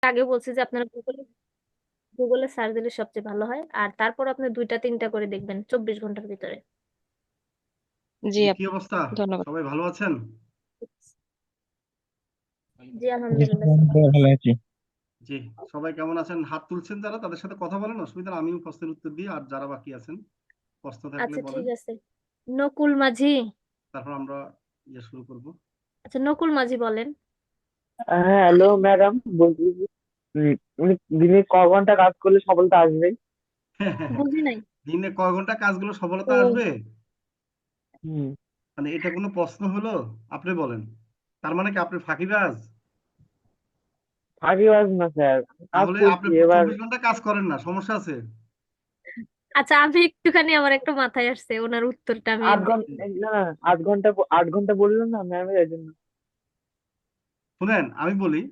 আগে বলছি যে আপনারা গুগলে গুগলে সার্চ দিলে সবচেয়ে ভালো হয়, আর তারপর আপনি দুইটা তিনটা করে দেখবেন 24 ঘন্টার ভিতরে। জি জি, কি আপু, অবস্থা? ধন্যবাদ। সবাই ভালো আছেন? জি জি আলহামদুলিল্লাহ স্যার, স্যার, আমি তো ভালো ভালো আছি। আছি। জি, সবাই কেমন আছেন? হাত তুলছেন যারা, তাদের সাথে কথা বলেন, অসুবিধা নেই, আমিও প্রশ্নের উত্তর দিই। আর যারা বাকি আছেন, প্রশ্ন থাকলে আচ্ছা বলেন। ঠিক আছে। নকুল মাঝি। তারপর আমরা শুরু করব। আচ্ছা নকুল মাঝি বলেন। হ্যাঁ, হ্যালো ম্যাডাম, বলছি যে, উনি দিনে ক ঘন্টা কাজ করলে সফলতা আসবে? বুঝি নাই। দিনে কয় ঘন্টা কাজগুলো সফলতা ও আসবে? হুম। মানে এটা কোনো প্রশ্ন হলো? আপনি বলেন। তার মানে কি আপনি ফাঁকিবাজ? ফাঁকিবাজ না স্যার, কাজ তাহলে আপনি করছি এবার। 24 ঘন্টা কাজ করেন না, সমস্যা আছে? আচ্ছা, আমি একটুখানি আমার একটা মাথায় আসছে, ওনার উত্তরটা আমি 8 ঘন্টা, না না, 8 ঘন্টা, 8 ঘন্টা বললেন না ম্যাম, এই জন্য। শুনেন আমি বলি।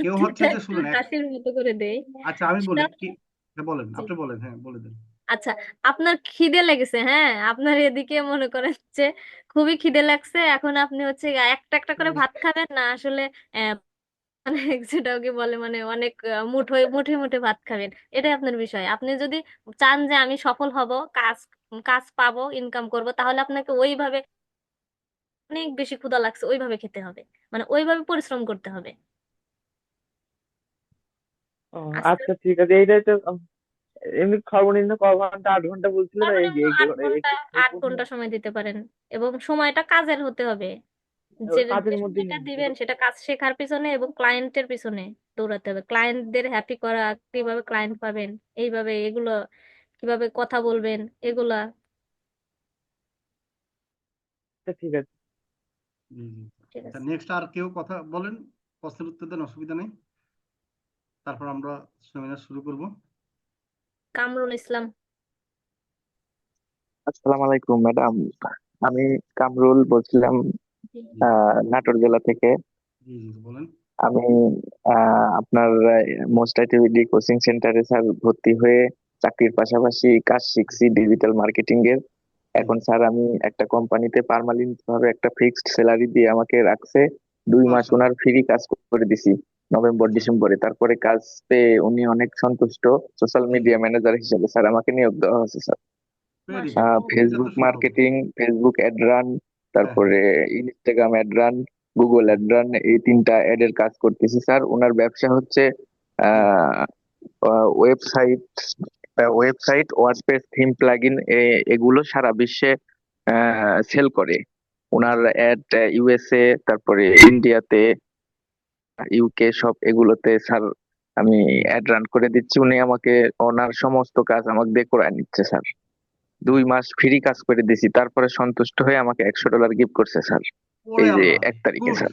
কেউ হচ্ছে উত্তরটা যে একটু শুনেন হাসির মতো করে দেই। আচ্ছা আমি বলি সেটা কি। হ্যাঁ, বলেন, জি। আপনি বলেন, হ্যাঁ বলে দেন। আচ্ছা, আপনার খিদে লেগেছে, হ্যাঁ, আপনার এদিকে মনে করেন যে খুবই খিদে লাগছে, এখন আপনি হচ্ছে একটা একটা করে ভাত খাবেন না আসলে, মানে যেটাকে বলে মানে অনেক মুঠোয় মুঠে মুঠে ভাত খাবেন, এটাই আপনার বিষয়। আপনি যদি চান যে আমি সফল হব, কাজ কাজ পাবো, ইনকাম করব, তাহলে আপনাকে ওইভাবে, অনেক বেশি ক্ষুধা লাগছে ওইভাবে খেতে হবে, মানে ওইভাবে পরিশ্রম করতে হবে। ও, আস্তে আচ্ছা ঠিক আছে, এইটাই তো। এমনি সর্বনিম্ন ক ঘন্টা? 8 ঘন্টা বলছিল না, এই যে সর্বনিম্ন আট ঘন্টা এই আট প্রশ্ন। ঘন্টা সময় দিতে পারেন, এবং সময়টা কাজের হতে হবে। যে ওই যে কাজের মধ্যেই সময়টা নেই দিবেন সেটা কাজ শেখার পিছনে এবং ক্লায়েন্টের পিছনে দৌড়াতে হবে, ক্লায়েন্টদের হ্যাপি করা, কিভাবে ক্লায়েন্ট পাবেন, এইভাবে এগুলো, কিভাবে কথা বলবেন, এগুলা। আচ্ছা ঠিক আছে। জি জি। ঠিক আচ্ছা, আছে। নেক্সট আর কেউ কথা বলেন, প্রশ্নের উত্তর দেন, অসুবিধা নেই। তারপর আমরা সেমিনার শুরু করব। কামরুল ইসলাম। আসসালামু আলাইকুম ম্যাডাম। আমি কামরুল বলছিলাম, জি জি নাটোর জেলা থেকে। জি জি জি, বলেন। আমি আপনার মোস্ট আইটিভিডি কোচিং সেন্টারে স্যার ভর্তি হয়ে চাকরির পাশাপাশি কাজ শিখছি ডিজিটাল মার্কেটিং এর। জি এখন জি। স্যার আমি একটা কোম্পানিতে পার্মানেন্ট ভাবে একটা ফিক্সড স্যালারি দিয়ে আমাকে রাখছে। 2 মাস মাশাআল্লাহ। ওনার ফ্রি কাজ করে দিছি নভেম্বর আচ্ছা। ডিসেম্বরে। তারপরে কাজ পেয়ে উনি অনেক সন্তুষ্ট। সোশ্যাল জি জি। মিডিয়া ম্যানেজার হিসেবে স্যার আমাকে নিয়োগ দেওয়া হয়েছে স্যার। Very good. মাশাআল্লাহ। এটা তো ফেসবুক সুখবর। মার্কেটিং, ফেসবুক অ্যাড রান, হ্যাঁ হ্যাঁ। তারপরে ইনস্টাগ্রাম অ্যাড রান, গুগল জি অ্যাড রান, এই 3টা অ্যাডের কাজ করতেছি স্যার। ওনার ব্যবসা হচ্ছে জি ওয়েবসাইট, ওয়ার্ডপ্রেস থিম প্লাগইন, এগুলো সারা বিশ্বে সেল করে। ওনার জি অ্যাড ইউএসএ, তারপরে ইন্ডিয়াতে, ইউকে, সব এগুলোতে স্যার আমি অ্যাড রান করে দিচ্ছি। উনি আমাকে ওনার সমস্ত কাজ আমাকে দিয়ে করে নিচ্ছে স্যার। জি। 2 মাস ফ্রি কাজ করে দিছি, তারপরে সন্তুষ্ট হয়ে আমাকে $100 গিফট করছে স্যার। ওরে এই যে আল্লাহ। 1 তারিখে গুড। স্যার।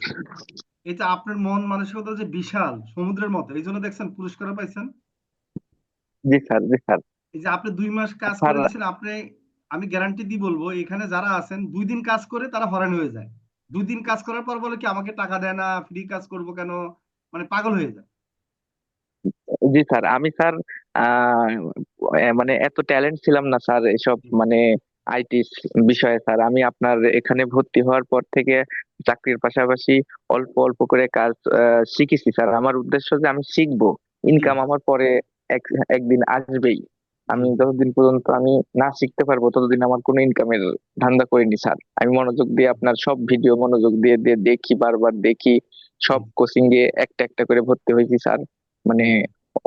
এটা আপনার মন মানসিকতা যে বিশাল সমুদ্রের মতো, এই জন্য দেখছেন পুরস্কার পাইছেন। জি স্যার, জি স্যার। এই যে আপনি 2 মাস কাজ স্যার, করে দিয়েছেন, আপনি, আমি গ্যারান্টি দিয়ে বলবো এখানে যারা আছেন 2 দিন কাজ করে তারা হয়রান হয়ে যায়। 2 দিন কাজ করার পর বলে কি আমাকে টাকা দেয় না, ফ্রি কাজ করব কেন, মানে পাগল হয়ে যায়। জি স্যার, আমি স্যার আহ মানে এত ট্যালেন্ট ছিলাম না স্যার এসব, জি মানে আইটি বিষয়ে স্যার। আমি আপনার এখানে ভর্তি হওয়ার পর থেকে চাকরির পাশাপাশি অল্প অল্প করে কাজ শিখেছি স্যার। আমার উদ্দেশ্য যে আমি শিখবো, জি ইনকাম আমার পরে এক একদিন আসবেই। জি আমি জি। যতদিন পর্যন্ত আমি না শিখতে পারবো ততদিন আমার কোনো ইনকামের ধান্দা করিনি স্যার। আমি মনোযোগ দিয়ে আপনার সব ভিডিও মনোযোগ দিয়ে দিয়ে দেখি, বারবার দেখি। জি সব কোচিং এ একটা একটা করে ভর্তি হয়েছি স্যার। মানে জি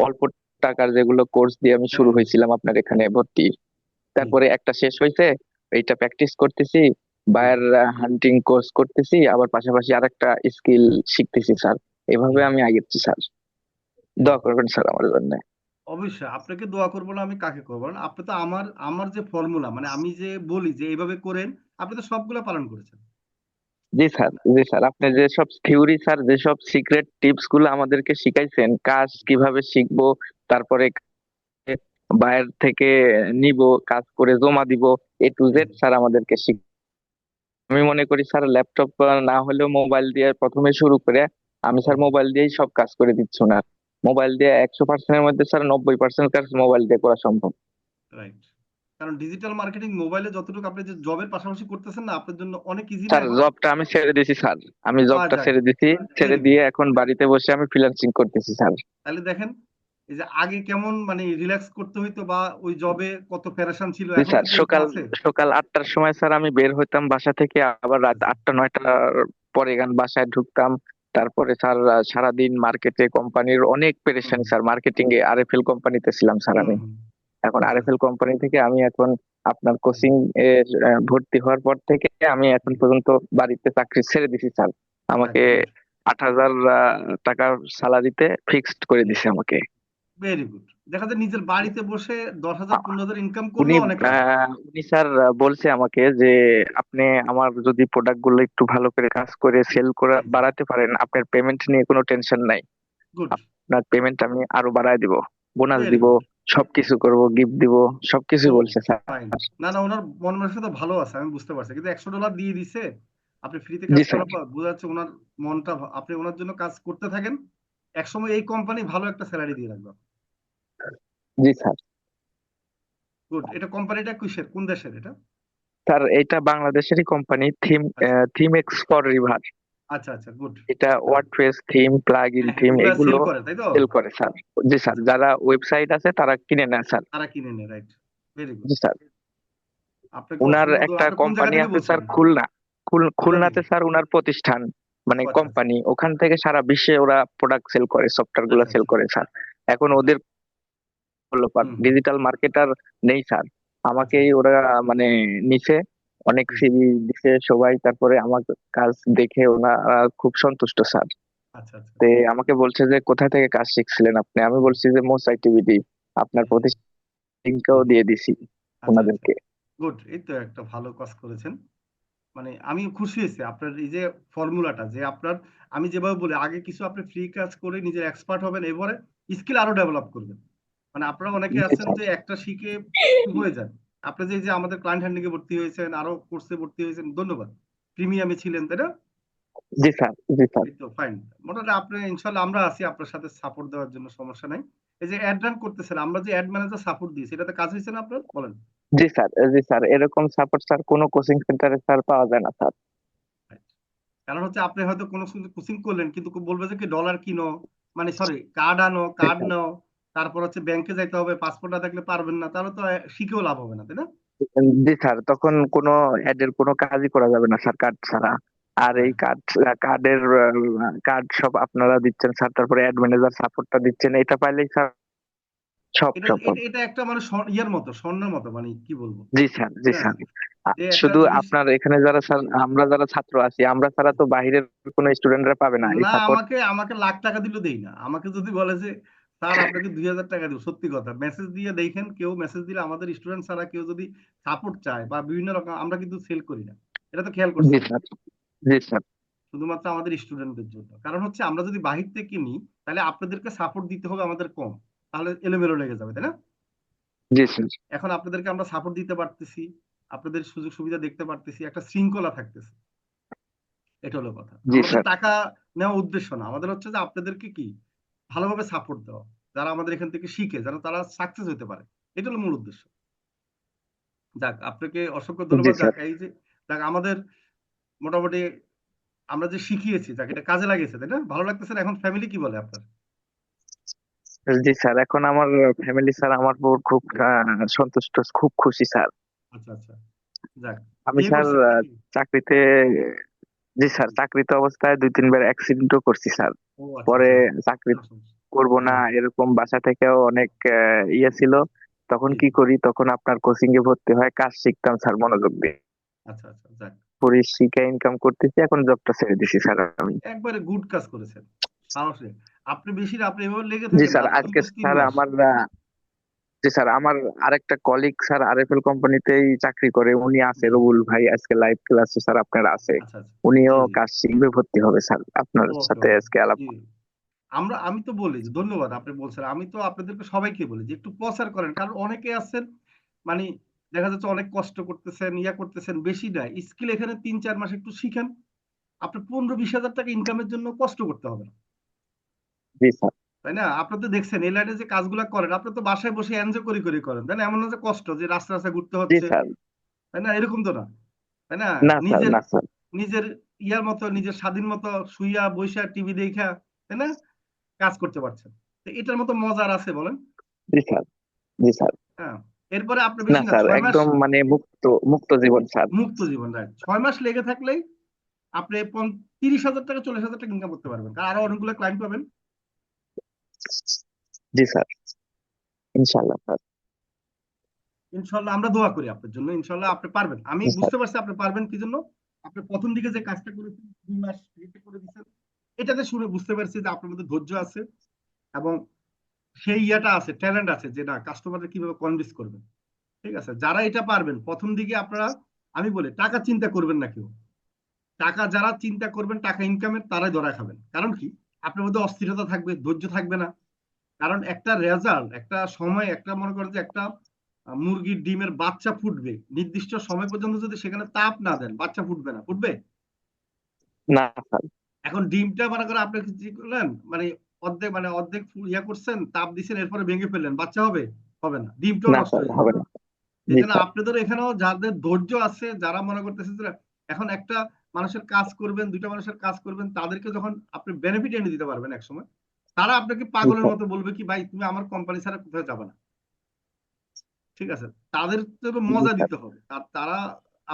অল্প টাকার যেগুলো কোর্স দিয়ে আমি শুরু হ্যাঁ হয়েছিলাম আপনার এখানে ভর্তি। জি তারপরে একটা শেষ হয়েছে, এইটা প্র্যাকটিস করতেছি। জি বায়ার হান্টিং কোর্স করতেছি, আবার পাশাপাশি আরেকটা স্কিল শিখতেছি স্যার। জি। এভাবে আমি আগেছি স্যার। বাহ। দোয়া করবেন স্যার আমার জন্য। অবশ্যই আপনাকে দোয়া করবো না, আমি কাকে করবো না? আপনি তো আমার আমার যে ফর্মুলা, মানে আমি যে বলি যে এইভাবে করেন, আপনি তো সবগুলো পালন করেছেন। জি স্যার, জি স্যার, আপনি যেসব থিওরি স্যার, যেসব সিক্রেট টিপস গুলো আমাদেরকে শিখাইছেন, কাজ কিভাবে শিখবো, তারপরে বায়ার থেকে নিব, কাজ করে জমা দিব, A to Z G sir আমাদেরকে আমি মনে করি স্যার ল্যাপটপ না হলেও মোবাইল দিয়ে প্রথমে শুরু করে আমি জি। স্যার মোবাইল দিয়েই সব কাজ করে দিচ্ছি না। মোবাইল দিয়ে 100%-এর মধ্যে স্যার 90% কাজ মোবাইল দিয়ে করা সম্ভব। রাইট। কারণ ডিজিটাল মার্কেটিং মোবাইলে যতটুকু আপনি যে জবের পাশাপাশি করতেছেন না, আপনার জন্য অনেক ইজি না স্যার এখন? জবটা আমি ছেড়ে দিছি স্যার, আমি জবটা যাক, ছেড়ে দিছি, ছেড়ে ভেরি গুড। দিয়ে এখন বাড়িতে বসে আমি ফ্রিল্যান্সিং করতেছি স্যার। তাহলে দেখেন, এই যে আগে কেমন মানে রিল্যাক্স করতে হইতো বা ওই জবে কত প্যারেশান ছিল, জি এখন স্যার, কি এরকম সকাল আছে? সকাল 8টার সময় স্যার আমি বের হইতাম বাসা থেকে, আবার রাত আচ্ছা। 8টা 9টার পরে গান বাসায় ঢুকতাম। তারপরে স্যার সারাদিন মার্কেটে কোম্পানির অনেক হুম পেরেশানি স্যার, মার্কেটিং এ আরএফএল কোম্পানিতে ছিলাম স্যার হুম আমি। হুম। এখন আচ্ছা আরএফএল কোম্পানি থেকে আমি এখন আপনার কোচিং এ ভর্তি হওয়ার পর থেকে আমি এখন পর্যন্ত বাড়িতে চাকরি ছেড়ে দিছি স্যার। যাক, আমাকে গুড। 8,000 টাকার স্যালারিতে ফিক্সড করে দিছে আমাকে। Very good. দেখা যায় নিজের বাড়িতে বসে 10,000 15,000 ইনকাম উনি করলেও অনেক লাভ। উনি স্যার বলছে আমাকে যে আপনি আমার যদি প্রোডাক্ট গুলো একটু ভালো করে কাজ করে সেল করে জি জি। বাড়াতে পারেন, আপনার পেমেন্ট নিয়ে কোনো টেনশন নাই, গুড। আপনার পেমেন্ট আমি আরো বাড়ায় দিব, বোনাস ভেরি দিব, গুড। সবকিছু করব, গিফট দিব, সবকিছু ও, বলছে স্যার। ফাইন। না না, ওনার মন মানসিকতা ভালো আছে, আমি বুঝতে পারছি, কিন্তু $100 দিয়ে দিছে, আপনি ফ্রিতে জি কাজ স্যার। করার পর বোঝা যাচ্ছে ওনার মনটা আপনি ওনার জন্য কাজ করতে থাকেন, একসময় এই কোম্পানি ভালো একটা স্যালারি দিয়ে রাখবে। জি স্যার। গুড। এটা কোম্পানিটা কিসের, কোন দেশের এটা? স্যার এটা বাংলাদেশেরই কোম্পানি, আচ্ছা থিম এক্স ফর রিভার। আচ্ছা। আচ্ছা, গুড। এটা ওয়ার্ডপ্রেস থিম, প্লাগ ইন হ্যাঁ হ্যাঁ, থিম এগুলা এগুলো সেল করে তাই তো? সেল করে স্যার। জি স্যার, আচ্ছা, যারা ওয়েবসাইট আছে তারা কিনে নেয় স্যার। তারা কিনে নেয়, রাইট। Very good. জি স্যার। আপনাকে উনার অসংখ্য একটা আপনি কোন জায়গা কোম্পানি থেকে আছে বলছেন? স্যার, খুলনা। খুলনা থেকে? খুলনাতে স্যার উনার প্রতিষ্ঠান, মানে ও আচ্ছা আচ্ছা কোম্পানি, ওখান থেকে সারা বিশ্বে ওরা প্রোডাক্ট সেল করে, সফটওয়্যার গুলা আচ্ছা সেল আচ্ছা। করে স্যার। এখন আচ্ছা। ওদের হুম হুম। ডিজিটাল মার্কেটার নেই স্যার, আচ্ছা আমাকেই ওরা মানে নিচে, অনেক জি জি। সিভি দিছে সবাই, তারপরে আমার কাজ দেখে ওনারা খুব সন্তুষ্ট স্যার। আচ্ছা আচ্ছা। তে আমাকে বলছে যে কোথা থেকে কাজ শিখছিলেন আপনি, আমি বলছি যে মোস আইটিভিটি, আপনার হ্যাঁ, প্রতিষ্ঠানকেও হুম। দিয়ে দিছি আচ্ছা আচ্ছা। ওনাদেরকে। গুড, এই তো একটা ভালো কাজ করেছেন। মানে আমি খুশি হয়েছি আপনার এই যে ফর্মুলাটা, যে আপনার, আমি যেভাবে বলি আগে কিছু আপনি ফ্রি কাজ করে নিজের এক্সপার্ট হবেন, এবারে স্কিল আরো ডেভেলপ করবেন। মানে আপনারা অনেকে জি আছেন স্যার। যে একটা শিখে হয়ে যান। আপনি যে যে আমাদের ক্লায়েন্ট হ্যান্ডিং এ ভর্তি হয়েছেন, আরো কোর্সে ভর্তি হয়েছেন, ধন্যবাদ। প্রিমিয়ামে ছিলেন তাই না? জি স্যার। জি স্যার। এই তো ফাইন। মোটামুটি আপনি, ইনশাল্লাহ আমরা আছি আপনার সাথে সাপোর্ট দেওয়ার জন্য, সমস্যা নাই। এই যে অ্যাড রান করতেছেন, আমরা যে অ্যাড ম্যানেজার সাপোর্ট দিয়েছি, এটাতে কাজ হয়েছে না আপনার, বলেন? জি স্যার। জি স্যার, এরকম সাপোর্ট স্যার কোনো কোচিং সেন্টারে স্যার পাওয়া যায় না স্যার। কারণ হচ্ছে আপনি হয়তো কোনো কোচিং করলেন, কিন্তু বলবে যে কি ডলার কিনো, মানে সরি কার্ড আনো, জি কার্ড স্যার। নাও, তারপর হচ্ছে ব্যাংকে যাইতে হবে, পাসপোর্ট না থাকলে পারবেন না, তাহলে তো শিখেও লাভ হবে না, তাই না? জি স্যার, তখন কোনো অ্যাডের কোনো কাজই করা যাবে না স্যার কার্ড ছাড়া। আর এই রাইট। কার্ডের কার্ড সব আপনারা দিচ্ছেন স্যার, তারপরে অ্যাড ম্যানেজার সাপোর্টটা দিচ্ছেন, এটা পাইলেই স্যার সব এটা সম্ভব। এটা এটা একটা মানে ইয়ের মতো, স্বর্ণের মতো, মানে কি বলবো, জি স্যার। জি হ্যাঁ, স্যার। যে একটা শুধু জিনিস। আপনার এখানে যারা স্যার, আমরা যারা ছাত্র আছি, আমরা ছাড়া তো বাইরের কোনো স্টুডেন্টরা পাবে না এই না, সাপোর্ট। আমাকে আমাকে লাখ টাকা দিলেও দেই না, আমাকে যদি বলে যে স্যার আপনাকে 2,000 টাকা দিব, সত্যি কথা, মেসেজ দিয়ে দেখেন, কেউ মেসেজ দিলে আমাদের স্টুডেন্ট ছাড়া কেউ যদি সাপোর্ট চায় বা বিভিন্ন রকম, আমরা কিন্তু সেল করি না, এটা তো খেয়াল জি করছেন? স্যার। জি স্যার। শুধুমাত্র আমাদের স্টুডেন্টদের জন্য। কারণ হচ্ছে আমরা যদি বাহির থেকে নিই, তাহলে আপনাদেরকে সাপোর্ট দিতে হবে আমাদের কম, তাহলে এলোমেলো লেগে যাবে, তাই না? জি স্যার। এখন আপনাদেরকে আমরা সাপোর্ট দিতে পারতেছি, আপনাদের সুযোগ সুবিধা দেখতে পারতেছি, একটা শৃঙ্খলা থাকতেছে, এটা হলো কথা। জি আমাদের স্যার। টাকা নেওয়া উদ্দেশ্য না, আমাদের হচ্ছে যে আপনাদেরকে কি ভালোভাবে সাপোর্ট দেওয়া, যারা আমাদের এখান থেকে শিখে, যেন তারা সাকসেস হতে পারে, এটা হলো মূল উদ্দেশ্য। যাক, আপনাকে অসংখ্য জি ধন্যবাদ। যাক, স্যার। এই যে যাক আমাদের মোটামুটি আমরা যে শিখিয়েছি, যাক এটা কাজে লাগিয়েছে, তাই না? ভালো লাগতেছে না? এখন ফ্যামিলি কি বলে আপনার? জি স্যার, এখন আমার ফ্যামিলি স্যার আমার উপর খুব সন্তুষ্ট, খুব খুশি স্যার। আচ্ছা আচ্ছা। যাক, আমি বিয়ে স্যার করছেন নাকি? চাকরিতে, জি স্যার, চাকরিতে অবস্থায় 2-3 বার অ্যাক্সিডেন্টও করছি স্যার। ও আচ্ছা পরে আচ্ছা। চাকরি কোনো সমস্যা করব না জি এরকম বাসা থেকেও অনেক ইয়ে ছিল, তখন জি কি জি। করি, তখন আপনার কোচিং এ ভর্তি হয়, কাজ শিখতাম স্যার মনোযোগ দিয়ে, আচ্ছা আচ্ছা। যাক, পরে শিখে ইনকাম করতেছি, এখন জবটা ছেড়ে দিছি স্যার আমি। একবারে গুড কাজ করেছেন, সাহসে। আপনি বেশি না, আপনি এভাবে লেগে জি থাকেন না, স্যার। আর আজকে চলতেছে তিন স্যার মাস আমার জি স্যার, আমার আরেকটা কলিগ স্যার আরএফএল কোম্পানিতেই চাকরি করে, উনি আছে, জি। রবুল ভাই, আজকে লাইভ ক্লাসে স্যার আপনার আছে, আচ্ছা আচ্ছা। উনিও জি জি। কাজ শিখবে, ভর্তি হবে স্যার, আপনার ওকে সাথে ওকে। আজকে আলাপ। জি। আমি তো বলি যে ধন্যবাদ, আপনি বলছেন, আমি তো আপনাদেরকে সবাইকে বলি যে একটু প্রচার করেন, কারণ অনেকে আছেন মানে দেখা যাচ্ছে অনেক কষ্ট করতেছেন, ইয়া করতেছেন, বেশি না স্কিল, এখানে 3-4 মাস একটু শিখেন, আপনি 15-20 হাজার টাকা ইনকামের জন্য কষ্ট করতে হবে না। জি স্যার। তাই না? আপনার তো দেখছেন এই লাইনে যে কাজগুলো করেন, আপনি তো বাসায় বসে এনজয় করে করে করেন, তাই না? এমন না যে কষ্ট যে রাস্তা রাস্তা ঘুরতে জি হচ্ছে, স্যার। তাই না? এরকম তো না, তাই না? না স্যার, নিজের না স্যার। নিজের ইয়ার মতো, নিজের স্বাধীন মতো শুইয়া বইসা টিভি দেখা, তাই না, কাজ করতে পারছেন। তো এটার মতো মজার আছে বলেন? জি স্যার। জি স্যার। হ্যাঁ। এরপরে আপনি না বেশি না স্যার, 6 মাস একদম মানে মুক্ত, মুক্ত জীবন স্যার। মুক্ত জীবন, রাইট। 6 মাস লেগে থাকলেই আপনি 30,000 টাকা 40,000 টাকা ইনকাম করতে পারবেন, আর আরো অনেকগুলো ক্লায়েন্ট পাবেন। জি স্যার, ইনশাল্লাহ স্যার। ইনশাল্লাহ আমরা দোয়া করি আপনার জন্য, ইনশাল্লাহ আপনি পারবেন। আমি জি স্যার। বুঝতে পারছি আপনি পারবেন কি জন্য। আপনি প্রথম দিকে যে কাজটা করেছেন, 2 মাস ইয়েতে করে দিচ্ছেন, এটাতে শুনে বুঝতে পারছি যে আপনার মধ্যে ধৈর্য আছে এবং সেই ইয়াটা আছে, ট্যালেন্ট আছে যে না কাস্টমারকে কিভাবে কনভিন্স করবেন। ঠিক আছে, যারা এটা পারবেন প্রথম দিকে আপনারা, আমি বলি টাকা চিন্তা করবেন না কেউ। টাকা যারা চিন্তা করবেন টাকা ইনকামের, তারাই ধরা খাবেন। কারণ কি, আপনার মধ্যে অস্থিরতা থাকবে, ধৈর্য থাকবে না। কারণ একটা রেজাল্ট, একটা সময়, একটা মনে করেন যে একটা মুরগির ডিমের বাচ্চা ফুটবে, নির্দিষ্ট সময় পর্যন্ত যদি সেখানে তাপ না দেন বাচ্চা ফুটবে না, ফুটবে? না স্যার। এখন ডিমটা মনে করেন আপনি কি করলেন, মানে অর্ধেক ইয়া করছেন, তাপ দিচ্ছেন, এরপরে ভেঙে ফেললেন, বাচ্চা হবে? হবে না, ডিমটাও না নষ্ট স্যার, হয়ে যাবে। হবে না। এই জি জন্য স্যার। আপনাদের এখানেও যাদের ধৈর্য আছে, যারা মনে করতেছেন যে এখন একটা মানুষের কাজ করবেন, দুইটা মানুষের কাজ করবেন, তাদেরকে যখন আপনি বেনিফিট এনে দিতে পারবেন এক সময়, তারা আপনাকে জি পাগলের স্যার। মতো বলবে কি ভাই তুমি আমার কোম্পানি ছাড়া কোথাও যাবে না। ঠিক আছে, তাদের তো জি মজা স্যার। দিতে হবে, তারা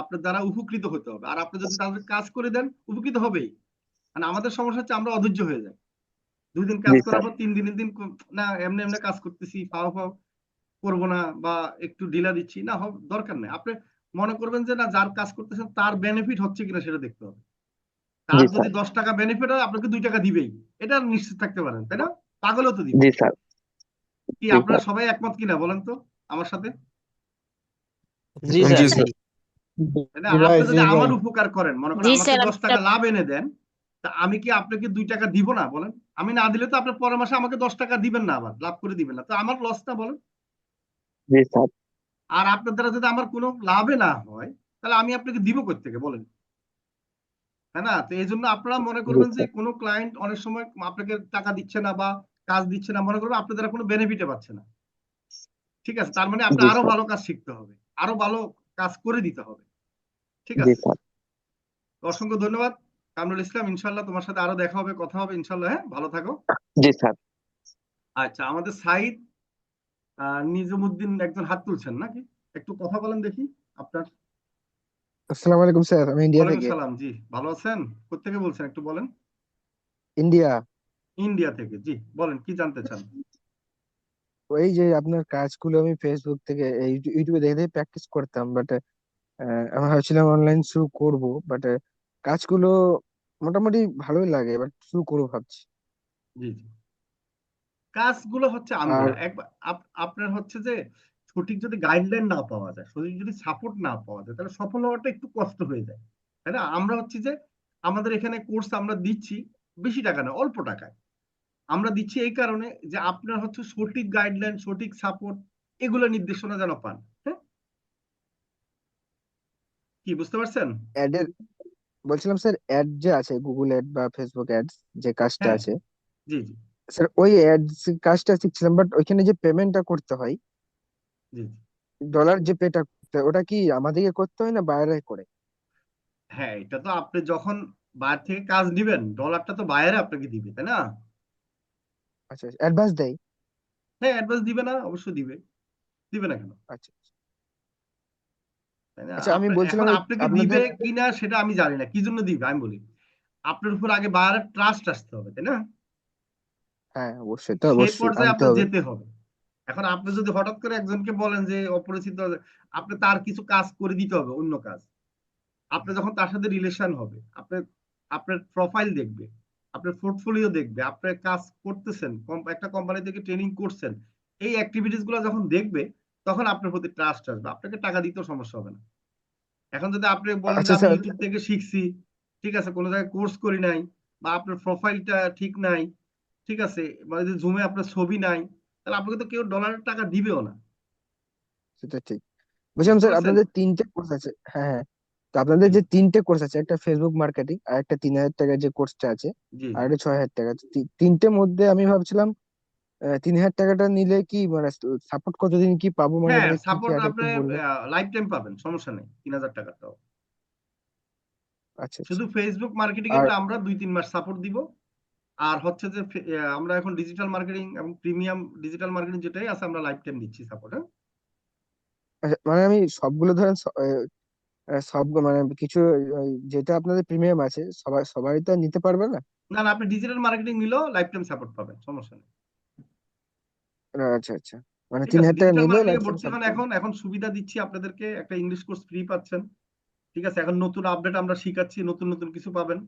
আপনার দ্বারা উপকৃত হতে হবে, আর আপনি যদি তাদের কাজ করে দেন উপকৃত হবেই। মানে আমাদের সমস্যা হচ্ছে আমরা অধৈর্য হয়ে যাই, 2 দিন কাজ জি করার স্যার। পর 3 দিনের দিন না এমনি এমনি কাজ করতেছি, ফাও ফাও করবো না, বা একটু ঢিলা দিচ্ছি না, দরকার নেই। আপনি মনে করবেন যে না যার কাজ করতেছেন তার বেনিফিট হচ্ছে কিনা সেটা দেখতে হবে। জি তার যদি স্যার। 10 টাকা বেনিফিট হয় আপনাকে 2 টাকা দিবেই, এটা নিশ্চিত থাকতে পারেন, তাই না? পাগলও তো দিবে। জি স্যার। কি জি আপনারা স্যার। সবাই একমত কিনা বলেন তো আমার সাথে? জি জি স্যার। স্যার। তাই না? জি আর ভাই, আপনি জি যদি ভাই। আমার উপকার করেন, মনে করেন জি আমাকে স্যার, 10 টাকা লাভ এনে দেন, তা আমি কি আপনাকে 2 টাকা দিব না বলেন? আমি না দিলে তো আপনি পরের মাসে আমাকে 10 টাকা দিবেন না, আবার লাভ করে দিবেন না, তো আমার লস না বলেন? জি স্যার। আর আপনার দ্বারা যদি আমার কোনো লাভে না হয়, তাহলে আমি আপনাকে দিব কোত্থেকে বলেন? তাই না? তো এই জন্য আপনারা মনে জি করবেন যে স্যার। কোনো ক্লায়েন্ট অনেক সময় আপনাকে টাকা দিচ্ছে না বা কাজ দিচ্ছে না, মনে করবেন আপনার দ্বারা কোনো বেনিফিটে পাচ্ছে না। ঠিক আছে, তার মানে আপনি জি আরো স্যার। ভালো কাজ শিখতে হবে, আরো ভালো কাজ করে দিতে হবে। ঠিক জি আছে, স্যার। তো অসংখ্য ধন্যবাদ কামরুল ইসলাম, ইনশাল্লাহ তোমার সাথে আরো দেখা হবে, কথা হবে ইনশাল্লাহ। হ্যাঁ, ভালো থাকো। জি স্যার। আচ্ছা, আমাদের সাইদ নিজামুদ্দিন একজন হাত তুলছেন নাকি? একটু কথা বলেন দেখি আপনার। আসসালামু আলাইকুম স্যার, আমি ইন্ডিয়া ওয়ালাইকুম থেকে। সালাম, জি ভালো আছেন? কোত্থেকে বলছেন একটু বলেন। ইন্ডিয়া। ইন্ডিয়া থেকে, জি বলেন কি জানতে চান। ওই যে আপনার কাজগুলো আমি ফেসবুক থেকে ইউটিউবে দেখে দেখে প্র্যাকটিস করতাম, বাট আমি ভাবছিলাম অনলাইন শুরু করব, বাট কাজগুলো মোটামুটি ভালোই লাগে, বাট শুরু করবো ভাবছি। জি জি, কাজগুলো হচ্ছে আমি আর বলি একবার আপনার হচ্ছে যে সঠিক যদি গাইডলাইন না পাওয়া যায়, সঠিক যদি সাপোর্ট না পাওয়া যায়, তাহলে সফল হওয়াটা একটু কষ্ট হয়ে যায়। তাই না? আমরা হচ্ছে যে আমাদের এখানে কোর্স আমরা দিচ্ছি বেশি টাকা না, অল্প টাকায় আমরা দিচ্ছি এই কারণে যে আপনার হচ্ছে সঠিক গাইডলাইন, সঠিক সাপোর্ট, এগুলো নির্দেশনা যেন পান। হ্যাঁ, কি বুঝতে পারছেন? অ্যাডের বলছিলাম স্যার, অ্যাড যে আছে গুগল অ্যাড বা ফেসবুক অ্যাডস, যে কাজটা হ্যাঁ, আছে জি জি, স্যার, ওই অ্যাডস কাজটা শিখছিলাম, বাট ওইখানে যে পেমেন্টটা করতে হয়, জি জি। ডলার যে পেটা করতে হয়, ওটা কি আমাদেরকে করতে হয় না বাইরে করে? হ্যাঁ, এটা তো আপনি যখন বাইরে থেকে কাজ নিবেন, ডলারটা তো বাইরে আপনাকে দিবে, তাই না? আচ্ছা, অ্যাডভান্স দেয়? হ্যাঁ, অ্যাডভান্স দিবে না, অবশ্যই দিবে। দিবে না কেন? আচ্ছা তাই না? আচ্ছা, আমি আপনার বলছিলাম এখন ওই আপনাকে দিবে আপনাদের। কিনা সেটা আমি জানি না, কি জন্য দিবে আমি বলি। আপনার উপর আগে বাইরের ট্রাস্ট আসতে হবে, তাই না? হ্যাঁ, অবশ্যই, তো সেই অবশ্যই পর্যায়ে আনতে আপনার হবে। যেতে হবে। এখন আপনি যদি হঠাৎ করে একজনকে বলেন যে অপরিচিত, আপনি তার কিছু কাজ করে দিতে হবে, অন্য কাজ। আপনি যখন তার সাথে রিলেশন হবে, আপনার আপনার প্রোফাইল দেখবে, আপনার পোর্টফোলিও দেখবে, আপনার কাজ করতেছেন, একটা কোম্পানি থেকে ট্রেনিং করছেন, এই অ্যাক্টিভিটিস গুলো যখন দেখবে, তখন আপনার প্রতি ট্রাস্ট আসবে, আপনাকে টাকা দিতেও সমস্যা হবে না। এখন যদি আপনি বলেন যে আচ্ছা আমি স্যার। ইউটিউব থেকে শিখছি, ঠিক আছে, কোনো জায়গায় কোর্স করি নাই, বা আপনার প্রোফাইলটা ঠিক নাই, ঠিক আছে, মানে যে জুমে আপনার ছবি নাই, তাহলে আপনাকে তো কেউ ডলারের টাকা দিবেও না। সেটা ঠিক। বলছিলাম বুঝতে স্যার, পারছেন? আপনাদের 3টে কোর্স আছে, হ্যাঁ হ্যাঁ। তো আপনাদের জি যে 3টে কোর্স আছে, একটা ফেসবুক মার্কেটিং, আর একটা 3,000 টাকার যে কোর্সটা আছে, জি আর জি। একটা 6,000 টাকা, 3টের মধ্যে আমি ভাবছিলাম 3,000 টাকাটা নিলে কি মানে সাপোর্ট কতদিন কি পাবো, মানে হ্যাঁ, ওখানে কি কি সাপোর্ট আছে আপনি একটু বলবেন? লাইফ টাইম পাবেন, সমস্যা নেই, 3,000 টাকাটাও। আচ্ছা আচ্ছা। শুধু ফেসবুক মার্কেটিং আর এর আমরা 2-3 মাস সাপোর্ট দিব। আর হচ্ছে যে আমরা এখন ডিজিটাল মার্কেটিং এবং প্রিমিয়াম ডিজিটাল মার্কেটিং যেটাই আছে আমরা লাইফ টাইম দিচ্ছি সাপোর্ট। হ্যাঁ, আচ্ছা, মানে আমি সবগুলো ধরেন সব মানে কিছু যেটা আপনাদের প্রিমিয়াম আছে সবাই সবাই তো আর নিতে পারবে না। না না, আপনি ডিজিটাল মার্কেটিং নিলেও লাইফ টাইম সাপোর্ট পাবেন, সমস্যা নেই। আচ্ছা আচ্ছা, মানে ঠিক তিন আছে, হাজার টাকা ডিজিটাল নিলেও মার্কেটিং লাইফ এ টাইম ভর্তি হন, সাপোর্ট পাবে। এখন এখন সুবিধা দিচ্ছি আপনাদেরকে, একটা ইংলিশ কোর্স ফ্রি পাচ্ছেন। ঠিক আছে, এখন নতুন আপডেট আমরা শিখাচ্ছি, নতুন নতুন কিছু পাবেন।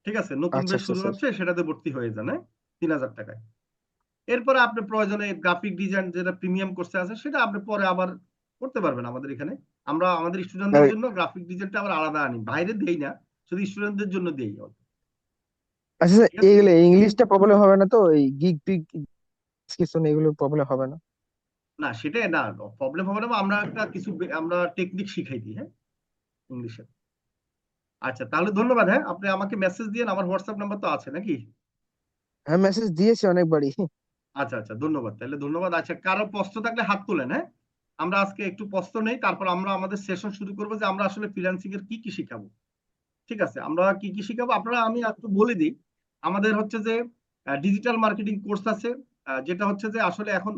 ঠিক আছে, নতুন আচ্ছা ব্যাচ আচ্ছা শুরু স্যার। হচ্ছে, সেটাতে ভর্তি হয়ে যান। হ্যাঁ, 3,000 টাকায়। এরপরে আপনি প্রয়োজনে গ্রাফিক ডিজাইন যেটা প্রিমিয়াম কোর্সে আছে সেটা আপনি পরে আবার করতে পারবেন আমাদের এখানে। আমরা আমাদের স্টুডেন্টদের জন্য গ্রাফিক ডিজাইনটা আবার আলাদা আনি, বাইরে দেই না, শুধু স্টুডেন্টদের জন্য দেই। আচ্ছা স্যার, ঠিক আছে, এইগুলো ইংলিশটা প্রবলেম হবে না তো, এই গিগ ফিগ ডিসকাশন এগুলো প্রবলেম হবে না? না সেটাই না, প্রবলেম হবে না, আমরা একটা কিছু আমরা টেকনিক শিখাই দিই। হ্যাঁ, ইংলিশে। আচ্ছা, তাহলে ধন্যবাদ। হ্যাঁ, আপনি আমাকে মেসেজ দিন, আমার হোয়াটসঅ্যাপ নাম্বার তো আছে নাকি? হ্যাঁ, মেসেজ দিয়েছি অনেকবারই। আচ্ছা আচ্ছা, ধন্যবাদ, তাহলে ধন্যবাদ। আচ্ছা, কারো প্রশ্ন থাকলে হাত তোলেন। হ্যাঁ, আমরা আজকে একটু প্রশ্ন নেই, তারপর আমরা আমাদের সেশন শুরু করবো যে আমরা আসলে ফ্রিল্যান্সিং এর কি কি শিখাবো। ঠিক আছে, আমরা কি কি শিখাবো আপনারা, আমি একটু বলে দিই। আমাদের হচ্ছে যে ডিজিটাল মার্কেটিং কোর্স আছে, যেটা হচ্ছে যে আসলে এখন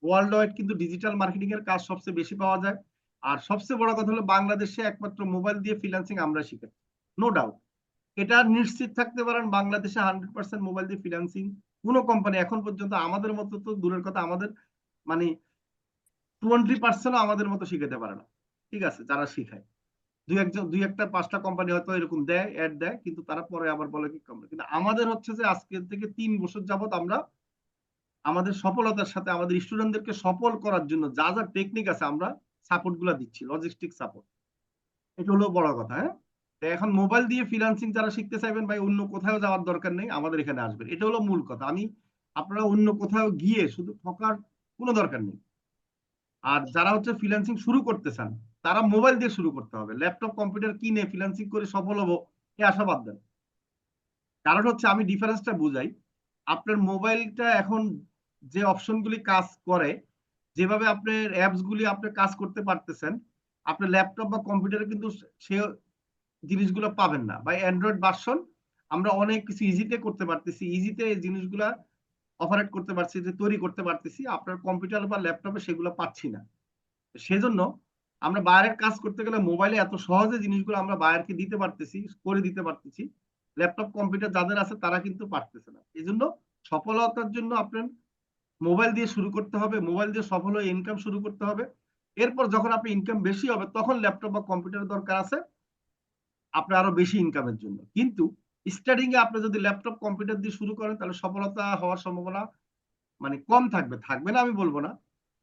ওয়ার্ল্ড ওয়াইড কিন্তু ডিজিটাল মার্কেটিং এর কাজ সবচেয়ে বেশি পাওয়া যায়। আর সবচেয়ে বড় কথা হলো বাংলাদেশে একমাত্র মোবাইল দিয়ে ফ্রিল্যান্সিং আমরা শিখাই, নো ডাউট। এটা নিশ্চিত থাকতে পারেন, বাংলাদেশে 100% মোবাইল দিয়ে ফ্রিল্যান্সিং কোনো কোম্পানি এখন পর্যন্ত আমাদের মতো, তো দূরের কথা, আমাদের মানে 20% আমাদের মতো শিখাতে পারে না। ঠিক আছে, যারা শিখায় দুই একটা 5টা কোম্পানি হয়তো এরকম দেয়, অ্যাড দেয়, কিন্তু তারা পরে আবার বলে কি কম। কিন্তু আমাদের হচ্ছে যে আজকে থেকে 3 বছর যাবত আমরা আমাদের সফলতার সাথে আমাদের স্টুডেন্টদেরকে সফল করার জন্য যা যা টেকনিক আছে আমরা সাপোর্ট গুলা দিচ্ছি, লজিস্টিক সাপোর্ট। এটা হলো বড় কথা। হ্যাঁ, তো এখন মোবাইল দিয়ে ফ্রিল্যান্সিং যারা শিখতে চাইবেন ভাই, অন্য কোথাও যাওয়ার দরকার নেই, আমাদের এখানে আসবেন, এটা হলো মূল কথা। আমি আপনারা অন্য কোথাও গিয়ে শুধু ঠকার কোনো দরকার নেই। আর যারা হচ্ছে ফ্রিল্যান্সিং শুরু করতে চান তারা মোবাইল দিয়ে শুরু করতে হবে, ল্যাপটপ কম্পিউটার কিনে ফ্রিল্যান্সিং করে সফল হবো এ আশা বাদ দেন। কারণ হচ্ছে আমি ডিফারেন্সটা বুঝাই, আপনার মোবাইলটা এখন যে অপশনগুলি কাজ করে, যেভাবে আপনার অ্যাপস গুলি আপনি কাজ করতে পারতেছেন, আপনার ল্যাপটপ বা কম্পিউটারে কিন্তু সে জিনিসগুলো পাবেন না। বা অ্যান্ড্রয়েড ভার্সন আমরা অনেক কিছু ইজিতে করতে পারতেছি, ইজিতে এই জিনিসগুলা অপারেট করতে পারছি, যে তৈরি করতে পারতেছি, আপনার কম্পিউটার বা ল্যাপটপে সেগুলো পাচ্ছি না। সেজন্য আমরা বাইরের কাজ করতে গেলে মোবাইলে এত সহজে জিনিসগুলো আমরা বাইরকে দিতে পারতেছি, করে দিতে পারতেছি, ল্যাপটপ কম্পিউটার যাদের আছে তারা কিন্তু পারতেছে না। এই জন্য সফলতার জন্য আপনার মোবাইল দিয়ে শুরু করতে হবে, মোবাইল দিয়ে সফল হয়ে ইনকাম শুরু করতে হবে। এরপর যখন আপনি ইনকাম বেশি হবে তখন ল্যাপটপ বা কম্পিউটার দরকার আছে আপনার আরো বেশি ইনকামের জন্য। কিন্তু স্টার্টিং এ আপনি যদি ল্যাপটপ কম্পিউটার দিয়ে শুরু করেন তাহলে সফলতা হওয়ার সম্ভাবনা মানে কম থাকবে, থাকবে না আমি বলবো না,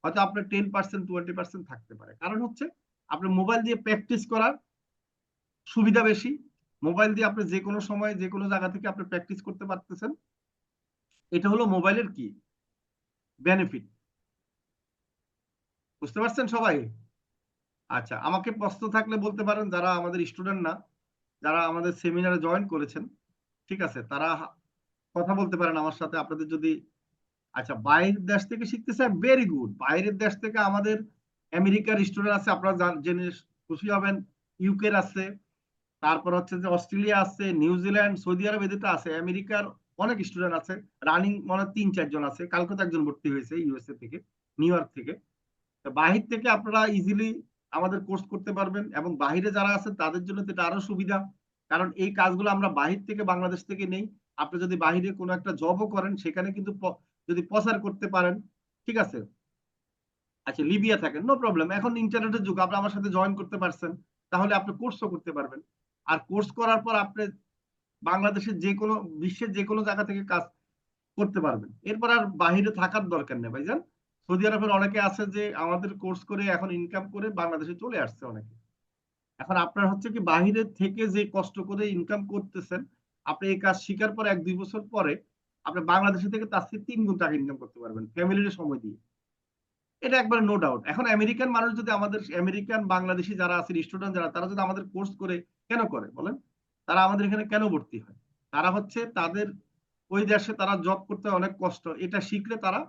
হয়তো আপনার 10% 20% থাকতে পারে। কারণ হচ্ছে আপনার মোবাইল দিয়ে প্র্যাকটিস করার সুবিধা বেশি, মোবাইল দিয়ে আপনি যে কোনো সময় যে কোনো জায়গা থেকে আপনি প্র্যাকটিস করতে পারতেছেন। এটা হলো মোবাইলের কি বেনিফিট, বুঝতে পারছেন সবাই? আচ্ছা, আমাকে প্রশ্ন থাকলে বলতে পারেন, যারা আমাদের স্টুডেন্ট না, যারা আমাদের সেমিনারে জয়েন করেছেন, ঠিক আছে, তারা কথা বলতে পারেন আমার সাথে আপনাদের যদি। আচ্ছা, বাইরের দেশ থেকে শিখতে চাই, ভেরি গুড। বাইরের দেশ থেকে আমাদের আমেরিকার স্টুডেন্ট আছে, আপনারা জেনে খুশি হবেন। ইউকের আছে, তারপর হচ্ছে যে অস্ট্রেলিয়া আছে, নিউজিল্যান্ড, সৌদি আরব, এদের তো আছে। আমেরিকার অনেক স্টুডেন্ট আছে, রানিং মনে হয় 3-4 জন আছে, কালকে তো একজন ভর্তি হয়েছে ইউএসএ থেকে, নিউ ইয়র্ক থেকে। তো বাহির থেকে আপনারা ইজিলি আমাদের কোর্স করতে পারবেন, এবং বাহিরে যারা আছেন তাদের জন্য তো এটা আরো সুবিধা। কারণ এই কাজগুলো আমরা বাহির থেকে বাংলাদেশ থেকে নেই। আপনি যদি বাহিরে কোনো একটা জবও করেন সেখানে কিন্তু যদি প্রচার করতে পারেন, ঠিক আছে। আচ্ছা, লিবিয়া থাকেন, নো প্রবলেম, এখন ইন্টারনেটের যুগ, আপনি আমার সাথে জয়েন করতে পারছেন, তাহলে আপনি কোর্সও করতে পারবেন। আর কোর্স করার পর আপনি বাংলাদেশের যে কোনো, বিশ্বের যে কোনো জায়গা থেকে কাজ করতে পারবেন। এরপর আর বাহিরে থাকার দরকার নেই ভাইজান। সৌদি আরবের অনেকে আছে যে আমাদের কোর্স করে এখন ইনকাম করে বাংলাদেশে চলে আসছে অনেকে। এখন আপনার হচ্ছে কি বাহিরে থেকে যে কষ্ট করে ইনকাম করতেছেন, আপনি এই কাজ শিকার পর 1-2 বছর পরে আপনি বাংলাদেশে থেকে তার থেকে 3 গুণ টাকা ইনকাম করতে পারবেন ফ্যামিলির সময় দিয়ে। এটা একবার নো ডাউট। এখন আমেরিকান মানুষ যদি আমাদের, আমেরিকান বাংলাদেশি যারা আছে স্টুডেন্ট যারা, তারা যদি আমাদের কোর্স করে, কেন করে বলেন? তারা আমাদের এখানে কেন ভর্তি হয়? তারা হচ্ছে তাদের ওই দেশে তারা জব করতে অনেক কষ্ট, এটা শিখলে তারা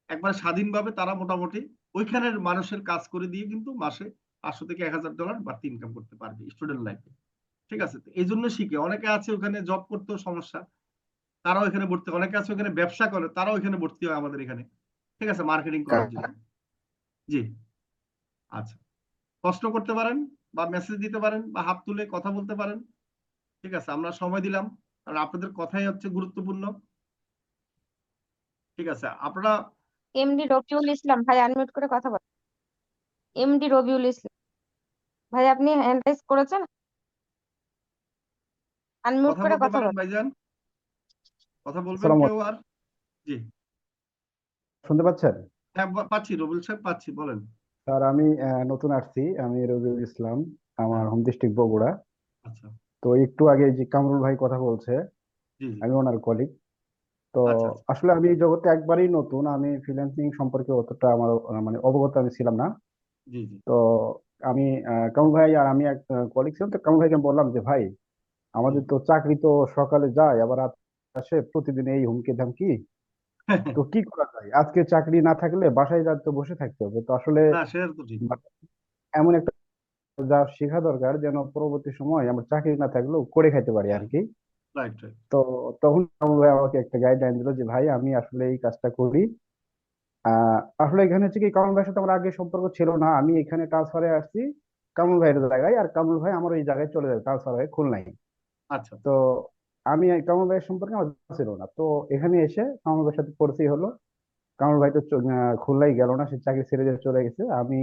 একবার স্বাধীনভাবে তারা মোটামুটি ওইখানের মানুষের কাজ করে দিয়ে কিন্তু মাসে 500 থেকে $1000 বাড়তি ইনকাম করতে পারবে স্টুডেন্ট লাইফে। ঠিক আছে, তো এই জন্য শিখে অনেকে আছে ওখানে জব করতেও সমস্যা, তারাও এখানে ভর্তি হয়। অনেকে আছে ওখানে ব্যবসা করে, তারাও এখানে ভর্তি হয় আমাদের এখানে। ঠিক আছে, মার্কেটিং করার জন্য। জি, আচ্ছা, প্রশ্ন করতে পারেন বা মেসেজ দিতে পারেন বা হাত তুলে কথা বলতে পারেন। ঠিক আছে, আমরা সময় দিলাম, কারণ আপনাদের কথাই হচ্ছে গুরুত্বপূর্ণ। ঠিক আছে, আপনারা এমডি রবিউল ইসলাম ভাই, আনমিউট করে কথা বল। এমডি রবিউল ইসলাম ভাই, আপনি হ্যান্ড রাইজ করেছেন, আনমিউট কথা করে বলতে কথা পারেন বল। ভাইজান, কথা বলবেন আসসালামু কেউ আলাইকুম। আর? জি, শুনতে পাচ্ছেন? হ্যাঁ, পাচ্ছি রবিল সাহেব, পাচ্ছি, বলেন। স্যার আমি নতুন আসছি, আমি রবিউল ইসলাম, আমার হ্যাঁ, হোম ডিস্ট্রিক্ট বগুড়া। আচ্ছা, তো একটু আগে যে কামরুল ভাই কথা বলছে, জি জি, আমি ওনার কলিগ। তো আচ্ছা আচ্ছা, আসলে আমি এই জগতে একবারই নতুন, আমি ফ্রিল্যান্সিং সম্পর্কে অতটা আমার মানে অবগত আমি ছিলাম না। জি জি, তো আমি কামরুল ভাই আর আমি এক কলিগ ছিলাম, তো কামরুল ভাইকে আমি বললাম যে ভাই, জি। আমাদের তো চাকরি তো সকালে যায় আবার রাত আসে, প্রতিদিন এই হুমকি ধামকি, তো কি করা যায়? আজকে চাকরি না থাকলে বাসায় রাত তো বসে থাকতে হবে, তো আসলে না, সেটা তো ঠিক। এমন একটা যা শেখা দরকার যেন পরবর্তী সময় আমার চাকরি না থাকলেও করে খাইতে পারি আর কি। Right right. তো তখন আমার ভাই আমাকে একটা গাইডলাইন দিল যে ভাই আমি আসলে এই কাজটা করি। আসলে এখানে হচ্ছে কি, কামরুল ভাইয়ের সাথে আমার আগে সম্পর্ক ছিল না, আমি এখানে ট্রান্সফারে আসছি কামরুল ভাইয়ের জায়গায়, আর কামরুল ভাই আমার ওই জায়গায় চলে যাবে ট্রান্সফার হয়ে খুলনায়। আচ্ছা, তো আমি কামরুল ভাইয়ের সম্পর্কে আমার জানা ছিল না, তো এখানে এসে কামরুল ভাইয়ের সাথে পরিচয় হলো। কামরুল ভাই তো খুলনায় গেল না, সে চাকরি ছেড়ে দিয়ে চলে গেছে, আমি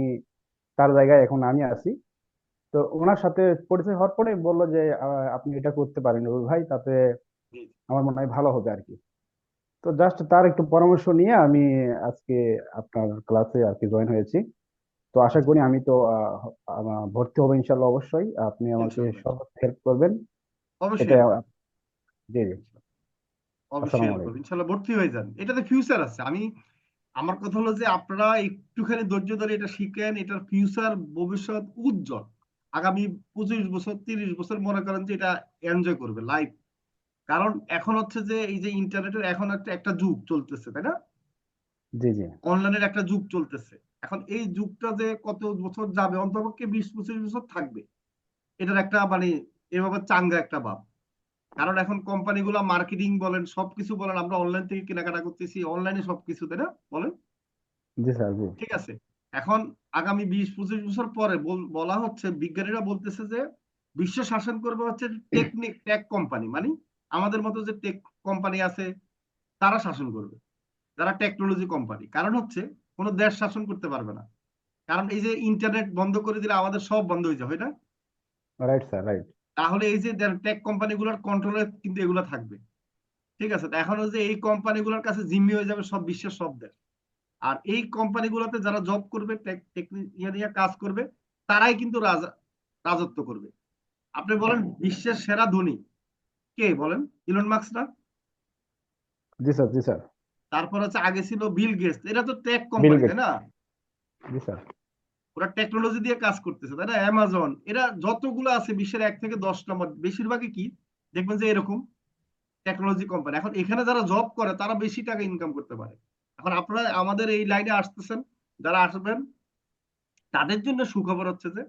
তার জায়গায় এখন আমি আছি। তো ওনার সাথে পরিচয় হওয়ার পরে বললো যে আপনি এটা করতে পারেন রুল ভাই, তাতে জি আমার মনে হয় ভালো হবে আর কি। তো জাস্ট তার একটু পরামর্শ নিয়ে আমি আজকে আপনার ক্লাসে আর কি জয়েন হয়েছি। তো আশা আচ্ছা, করি আমি তো ভর্তি হবো ইনশাল্লাহ, অবশ্যই আপনি আমাকে ইনশাল্লাহ, সব হেল্প করবেন। অবশ্যই এটা help করবো, জি জি। অবশ্যই আসসালামু হেল্প করবো, আলাইকুম। ইনশাল্লাহ ভর্তি হয়ে যান, এটাতে ফিউচার আছে। আমার কথা হলো যে আপনারা একটুখানি ধৈর্য ধরে এটা শিখেন, এটার ফিউচার ভবিষ্যৎ উজ্জ্বল। আগামী 25 বছর 30 বছর মনে করেন যে এটা এনজয় করবে লাইফ। কারণ এখন হচ্ছে যে এই যে ইন্টারনেটের এখন একটা একটা যুগ চলতেছে, তাই না? জি জি। অনলাইনের একটা যুগ চলতেছে। এখন এই যুগটা যে কত বছর যাবে, অন্ততপক্ষে 20-25 বছর থাকবে, এটার একটা মানে এভাবে চাঙ্গা একটা ভাব। কারণ এখন কোম্পানিগুলো মার্কেটিং বলেন, সবকিছু বলেন, আমরা অনলাইন থেকে কেনাকাটা করতেছি, অনলাইনে সবকিছু, তাই না বলেন? জি স্যার জি। ঠিক আছে, এখন আগামী 20-25 বছর পরে বলা হচ্ছে, বিজ্ঞানীরা বলতেছে যে বিশ্ব শাসন করবে হচ্ছে টেক কোম্পানি, মানে আমাদের মতো যে টেক কোম্পানি আছে তারা শাসন করবে, যারা টেকনোলজি কোম্পানি। কারণ হচ্ছে কোনো দেশ শাসন করতে পারবে না, কারণ এই যে ইন্টারনেট বন্ধ করে দিলে আমাদের সব বন্ধ হয়ে যাবে, না? Right sir right. তাহলে এই যে টেক কোম্পানিগুলোর কন্ট্রোলে কিন্তু এগুলো থাকবে। ঠিক আছে, তো এখন হচ্ছে এই কোম্পানিগুলোর কাছে জিম্মি হয়ে যাবে সব বিশ্বের সব দেশ। আর এই কোম্পানিগুলোতে যারা জব করবে, টেকনিশিয়ান নিয়ে কাজ করবে, তারাই কিন্তু রাজত্ব করবে। আপনি বলেন বিশ্বের সেরা ধনী কে বলেন? ইলন মাস্ক না? জি স্যার জি স্যার। তারপর হচ্ছে আগে ছিল বিল গেটস, এরা তো টেক বিল কোম্পানি, তাই গেটস। না? জি স্যার। ওরা টেকনোলজি দিয়ে কাজ করতেছে, তাই না? অ্যামাজন, এরা যতগুলো আছে বিশ্বের 1 থেকে 10 নম্বর, বেশিরভাগই কি দেখবেন যে এরকম টেকনোলজি কোম্পানি। এখন এখানে যারা জব করে তারা বেশি টাকা ইনকাম করতে পারে। এখন আপনারা আমাদের এই লাইনে আসতেছেন, যারা আসবেন তাদের জন্য সুখবর হচ্ছে যে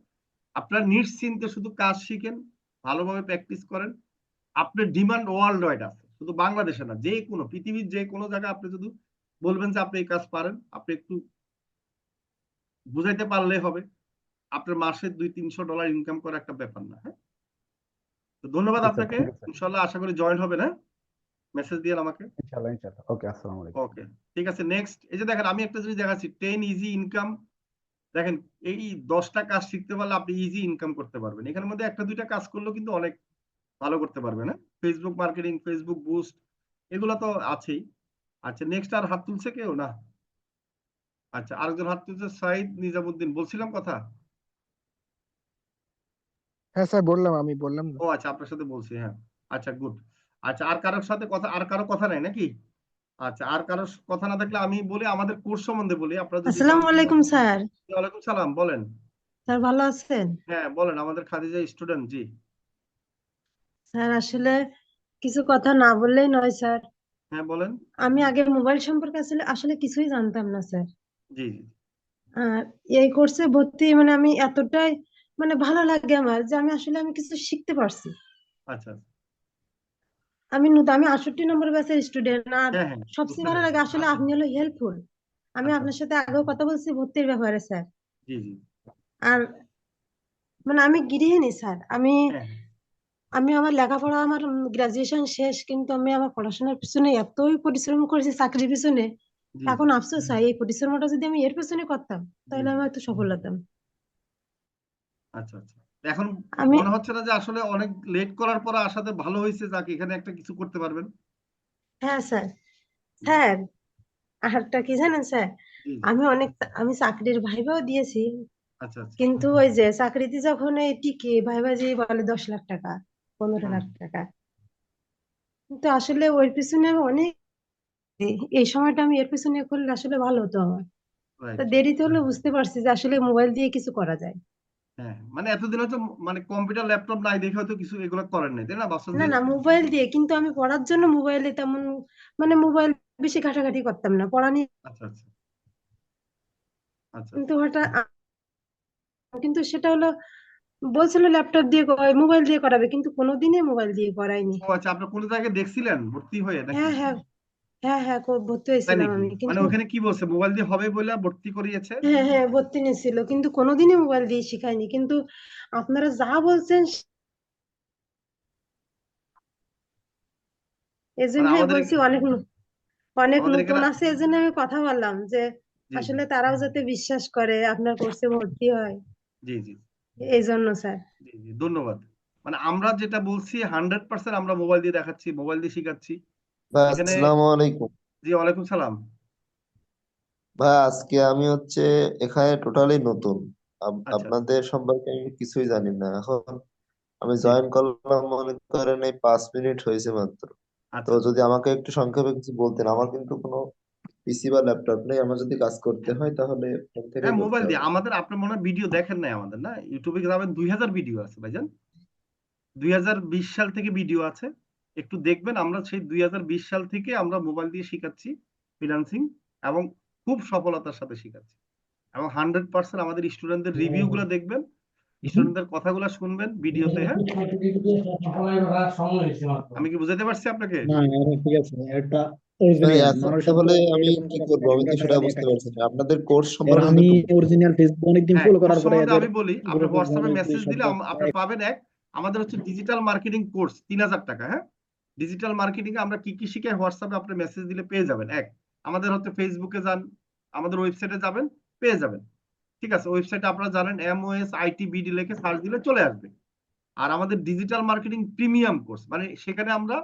আপনারা নিশ্চিন্তে শুধু কাজ শিখেন, ভালোভাবে প্র্যাকটিস করেন। আপনার ডিমান্ড ওয়ার্ল্ড ওয়াইড আছে, শুধু বাংলাদেশে না, যে কোনো পৃথিবীর যে কোনো জায়গায় আপনি যদি বলবেন যে আপনি এই কাজ পারেন, আপনি একটু বুঝাইতে পারলেই হবে, আপনার মাসে $200-300 ইনকাম করা একটা ব্যাপার না। হ্যাঁ, তো ধন্যবাদ জি স্যার, আপনাকে। Thank you sir. ইনশাল্লাহ আশা করি জয়েন হবেন। হ্যাঁ, মেসেজ দিয়ে আমাকে। ইনশাল্লাহ ইনশাল্লাহ। ওকে, আসসালামু আলাইকুম। ওকে, ঠিক আছে, নেক্সট। এই যে দেখেন আমি একটা জিনিস দেখাচ্ছি, 10 ইজি ইনকাম। দেখেন, এই 10টা কাজ শিখতে পারলে আপনি ইজি ইনকাম করতে পারবেন। এখানের মধ্যে একটা দুইটা কাজ করলেও কিন্তু অনেক ভালো করতে পারবে, না? ফেসবুক মার্কেটিং, ফেসবুক বুস্ট, এগুলো তো আছেই। আচ্ছা, নেক্সট আর হাত তুলছে কেউ না? আচ্ছা, আরেকজন হাত তুলছে, সাইদ নিজামুদ্দিন, বলছিলাম কথা। হ্যাঁ স্যার, আমি বললাম না। ও আচ্ছা, আপনার সাথে বলছি, হ্যাঁ। আচ্ছা, গুড। আচ্ছা, আর কারোর সাথে কথা, আর কারো কথা নাই নাকি? আচ্ছা, আর কারোর কথা না থাকলে আমি বলি আমাদের কোর্স সম্বন্ধে বলি, আপনারা যদি আসসালামু কারো কোনো। আলাইকুম স্যার। ওয়ালাইকুম সালাম, বলেন। স্যার ভালো আছেন? হ্যাঁ বলেন, আমাদের খাদিজা স্টুডেন্ট, জি। স্যার আসলে কিছু কথা না বললেই নয় স্যার। হ্যাঁ বলেন। আমি আগে মোবাইল সম্পর্কে আসলে আসলে কিছুই জানতাম না স্যার। জি জি। আর এই কোর্সে ভর্তি মানে আমি এতটাই মানে ভালো লাগে আমার যে আমি কিছু শিখতে পারছি। আচ্ছা আচ্ছা। আমি 68 নম্বর ব্যাচের স্টুডেন্ট। আর হ্যাঁ হ্যাঁ, সবচেয়ে বুঝতে ভালো পেরেছি। লাগে আসলে আপনি হলো হেল্পফুল। আমি আচ্ছা আপনার সাথে আগেও কথা বলছি ভর্তির ব্যাপারে স্যার। জি জি। আর মানে আমি গৃহিণী স্যার। আমি হ্যাঁ হ্যাঁ। আমি আমার লেখাপড়া আমার গ্রাজুয়েশন শেষ, কিন্তু আমি আমার পড়াশোনার পিছনে এতই পরিশ্রম করেছি চাকরির পিছনে। জি জি এখন আফসোস হয় এই পরিশ্রমটা যদি আমি এর পিছনে করতাম জি তাহলে জি। আমি হয়তো সফল হতাম। আচ্ছা আচ্ছা। এখন আমি মনে হচ্ছে না যে আসলে অনেক লেট করার পরে আসাতে ভালো হয়েছে, যাক এখানে একটা কিছু করতে পারবেন? হ্যাঁ স্যার। জি স্যার আরেকটা কি জানেন স্যার, জি জি। আমি অনেক আমি চাকরির ভাইবাও দিয়েছি, আচ্ছা আচ্ছা। কিন্তু ওই যে চাকরিতে যখন এই টিকে ভাইবা যে বলে 10 লাখ টাকা, 15 লাখ টাকা, কিন্তু আসলে ওর পিছনে আমি অনেক এই সময়টা আমি এর পিছনে করলে আসলে ভালো হতো আমার। তো রাইট। দেরিতে হলে বুঝতে পারছি যে আসলে মোবাইল দিয়ে কিছু করা যায়। হ্যাঁ, মানে এতদিন হয়তো মানে কম্পিউটার ল্যাপটপ নাই দেখে হয়তো কিছু এগুলো করেন নাই, তাই না? বাস্তব না যে। না, মোবাইল দিয়ে, কিন্তু আমি পড়ার জন্য মোবাইলে তেমন মানে মোবাইল বেশি ঘাটাঘাটি করতাম না পড়া নিয়ে। আচ্ছা আচ্ছা আচ্ছা কিন্তু আচ্ছা। হঠাৎ কিন্তু সেটা হলো বলছিল ল্যাপটপ দিয়ে মোবাইল দিয়ে করাবে, কিন্তু কোনোদিনই মোবাইল দিয়ে করায়নি। ও আচ্ছা, আপনার কোনো জায়গায় দেখছিলেন ভর্তি হয়ে নাকি? হ্যাঁ হ্যাঁ, হ্যাঁ হ্যাঁ, ভর্তি তাই হয়েছিলাম নাকি? আমি, মানে কিন্তু ওখানে কি বলছে, মোবাইল দিয়ে হবে বলে ভর্তি করিয়েছে? হ্যাঁ হ্যাঁ ভর্তি নিয়েছিল, কিন্তু কোনোদিনই মোবাইল দিয়ে শিখায়নি। কিন্তু আপনারা যা বলছেন মানে এজন্য আমাদের বলছি অনেক অনেক আমাদের নতুন এখানে। আছে, এজন্য আমি কথা বললাম যে জি জি আসলে তারাও যাতে বিশ্বাস করে আপনার কোর্সে ভর্তি হয়। জি জি এই জন্য স্যার। জি জি, ধন্যবাদ। মানে আমরা যেটা বলছি 100% আমরা মোবাইল দিয়ে দেখাচ্ছি, মোবাইল দিয়ে শেখাচ্ছি ভাই এখানে। আসসালামু আলাইকুম। জি ওয়ালাইকুম সালাম। ভাই আজকে আমি হচ্ছে এখানে টোটালি নতুন। আচ্ছা আচ্ছা। আপনাদের সম্পর্কে আমি কিছুই জানি না। এখন আমি জি জয়েন করলাম মনে করেন এই 5 মিনিট হয়েছে মাত্র। তো আচ্ছা আচ্ছা। যদি আমাকে একটু সংক্ষেপে কিছু বলতেন। আমার কিন্তু কোনো পিসি বা ল্যাপটপ নেই, আমার যদি কাজ করতে হয় তাহলে ফোন হ্যাঁ থেকেই করতে মোবাইল দিয়ে হবে। আমাদের, আপনার মনে হয় ভিডিও দেখেন নাই আমাদের, না? ইউটিউবে যাবেন, 2000 ভিডিও আছে ভাইজান। 2020 সাল থেকে ভিডিও আছে, একটু দেখবেন। আমরা সেই 2020 সাল থেকে আমরা মোবাইল দিয়ে শেখাচ্ছি ফ্রিল্যান্সিং, এবং খুব সফলতার সাথে শেখাচ্ছি। এবং 100% আমাদের স্টুডেন্টদের রিভিউ গুলো দেখবেন, স্টুডেন্টদের কথাগুলো শুনবেন ভিডিওতে। হ্যাঁ, আমি কি বুঝাতে পারছি আপনাকে? না ঠিক আছে, একটা মানে অরিজিনাল এখন মানুষের তো তাহলে আমি এরকম কি করা করবো, আমি তো সেটা টাকা দিয়ে বুঝতে কাজ পারছি করছে। না। আপনাদের কোর্স এবার সম্পর্কে যদি আমি একটু বলতেন। অরিজিনাল ফেসবুক অনেকদিন হ্যাঁ, ফলো কোর্স করার পরে সম্বন্ধে এদের আমি বলি, আপনি গ্রুপে হোয়াটসঅ্যাপে জয়েন হয়েছি মেসেজ সব দিলে আপনার এক- পাবেন আমাদের হচ্ছে ডিজিটাল মার্কেটিং কোর্স 3000 টাকা। হ্যাঁ, ডিজিটাল মার্কেটিং এ আমরা কি কি শিখাই হোয়াটসঅ্যাপে আপনি মেসেজ দিলে পেয়ে যাবেন। আমাদের হচ্ছে ফেসবুকে যান, আমাদের ওয়েবসাইটে যাবেন, পেয়ে যাবেন। ঠিক আছে, ওয়েবসাইটে আপনারা জানেন MOSITBD লিখে সার্চ দিলে চলে আসবে। আর আমাদের ডিজিটাল মার্কেটিং প্রিমিয়াম কোর্স, মানে সেখানে আমরা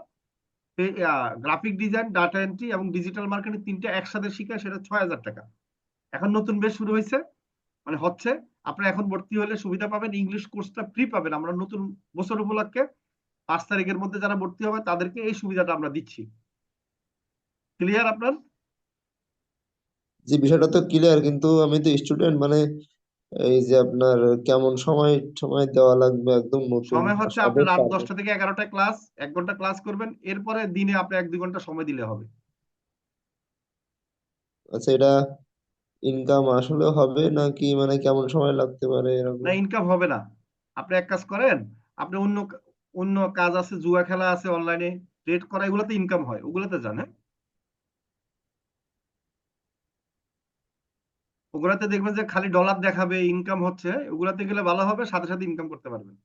গ্রাফিক ডিজাইন, ডাটা এন্ট্রি এবং ডিজিটাল মার্কেটিং তিনটা একসাথে শিখাই, সেটা 6000 টাকা। এখন নতুন বেশ শুরু হয়েছে, মানে হচ্ছে। আপনারা এখন ভর্তি হলে সুবিধা পাবেন, ইংলিশ কোর্সটা ফ্রি পাবেন। আমরা নতুন বছর উপলক্ষে 5 তারিখের মধ্যে যারা ভর্তি হবে তাদেরকে এই সুবিধাটা আমরা দিচ্ছি। ক্লিয়ার আপনার? যে বিষয়টা তো ক্লিয়ার, কিন্তু আমি তো স্টুডেন্ট, মানে এই যে আপনার কেমন সময় সময় দেওয়া লাগবে, একদম নতুন সময় আর হচ্ছে আপনি সবে রাত পাবো। 10টা থেকে 11টায় ক্লাস, 1 ঘন্টা ক্লাস করবেন, এরপরে দিনে আপনি 1-2 ঘন্টা সময় দিলে হবে। আচ্ছা, এটা ইনকাম আসলে হবে নাকি, মানে কেমন সময় লাগতে পারে না, এরকম? ইনকাম হবে না। আপনি এক কাজ করেন, আপনি অন্য অন্য কাজ আছে, জুয়া খেলা আছে অনলাইনে, ট্রেড করা, এগুলোতে ইনকাম হয়, ওগুলোতে যান। হ্যাঁ, ওগুলাতে দেখবেন যে খালি ডলার দেখাবে, ইনকাম হচ্ছে, ওগুলাতে গেলে ভালো হবে, সাথে সাথে ইনকাম করতে পারবেন।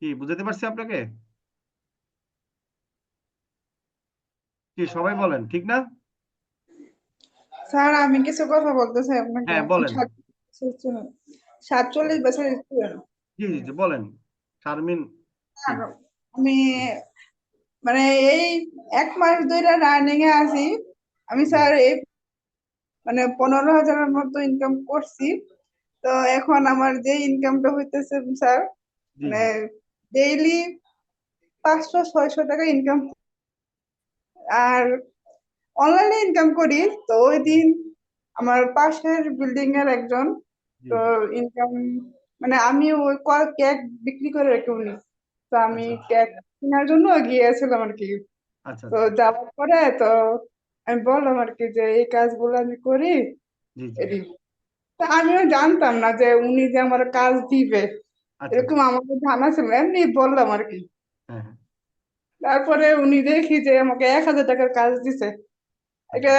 কি বুঝাতে পারছি আপনাকে? কি সবাই বলেন, ঠিক না? স্যার আমি কিছু কথা বলতে চাই আপনাকে। হ্যাঁ বলেন। 47 বছর স্টুডেন্ট। জি জি জি, বলেন শারমিন। জি আমি মানে এই 1 মাস ধরে রানিং এ আছি। আমি জি স্যার এই মানে 15,000-এর মতো ইনকাম করছি। তো এখন আমার যে ইনকামটা হইতেছে স্যার, জি মানে জি ডেইলি 500-600 টাকা ইনকাম। আর অনলাইনে ইনকাম করি। তো ওই দিন আমার পাশের বিল্ডিং এর একজন, জি তো জি ইনকাম মানে আমি ওই কেক বিক্রি করে রেখে উনি, তো আমি আচ্ছা কেক কেনার জন্য গিয়েছিলাম আর কি। আচ্ছা তো আচ্ছা। যাওয়ার পরে তো আমি বললাম আর কি যে এই কাজগুলো আমি করি জি জি। এরই। তা আমিও জানতাম না যে উনি যে আমার কাজ দিবে, আচ্ছা এরকম আমাকে জানা ছিল না, এমনি বললাম আর কি। হ্যাঁ হ্যাঁ। তারপরে উনি দেখি যে আমাকে 1,000 টাকার কাজ দিছে। আচ্ছা এটা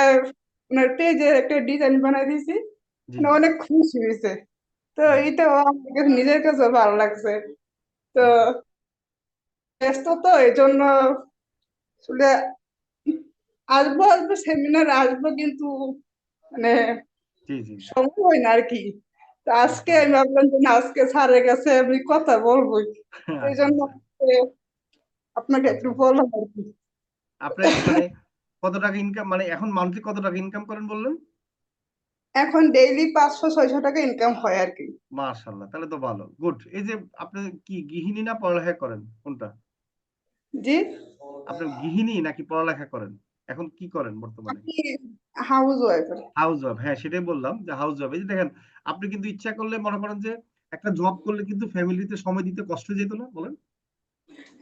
ওনার পেজে একটা ডিজাইন বানাই দিয়েছি, জি মানে জি। অনেক খুশি হয়েছে। তো হ্যাঁ এটাও আমার কাছে নিজের কাছে ভালো লাগছে। তো আচ্ছা ব্যস্ত তো এই জন্য আসলে আসবো আসবো সেমিনার আসবো, কিন্তু মানে জি জি। সময় হয় না আর কি। তো বুঝতে আজকে আমি পারছি। ভাবলাম যে না, আজকে স্যারের কাছে আমি কথা বলবোই, এই আচ্ছা জন্য আচ্ছা আপনাকে একটু আচ্ছা। বললাম আর কি। আপনি মানে কত টাকা ইনকাম, মানে এখন মান্থলি কত টাকা ইনকাম করেন বললেন? এখন ডেইলি 500-600 টাকা ইনকাম হয় আর কি। মাশাআল্লাহ, তাহলে তো ভালো, গুড। এই যে আপনি কি গৃহিণী না পড়ালেখা করেন, কোনটা? জি, আপনি গৃহিণী নাকি পড়ালেখা করেন? এখন কি করেন বর্তমানে? আমি হাউস ওয়াইফ। হাউস ওয়াইফ, হ্যাঁ সেটাই বললাম যে হাউস ওয়াইফ। এই যে দেখেন, আপনি কিন্তু ইচ্ছা করলে মনে করেন যে একটা জব করলে কিন্তু ফ্যামিলিতে সময় দিতে কষ্ট হয়ে যেত না বলেন?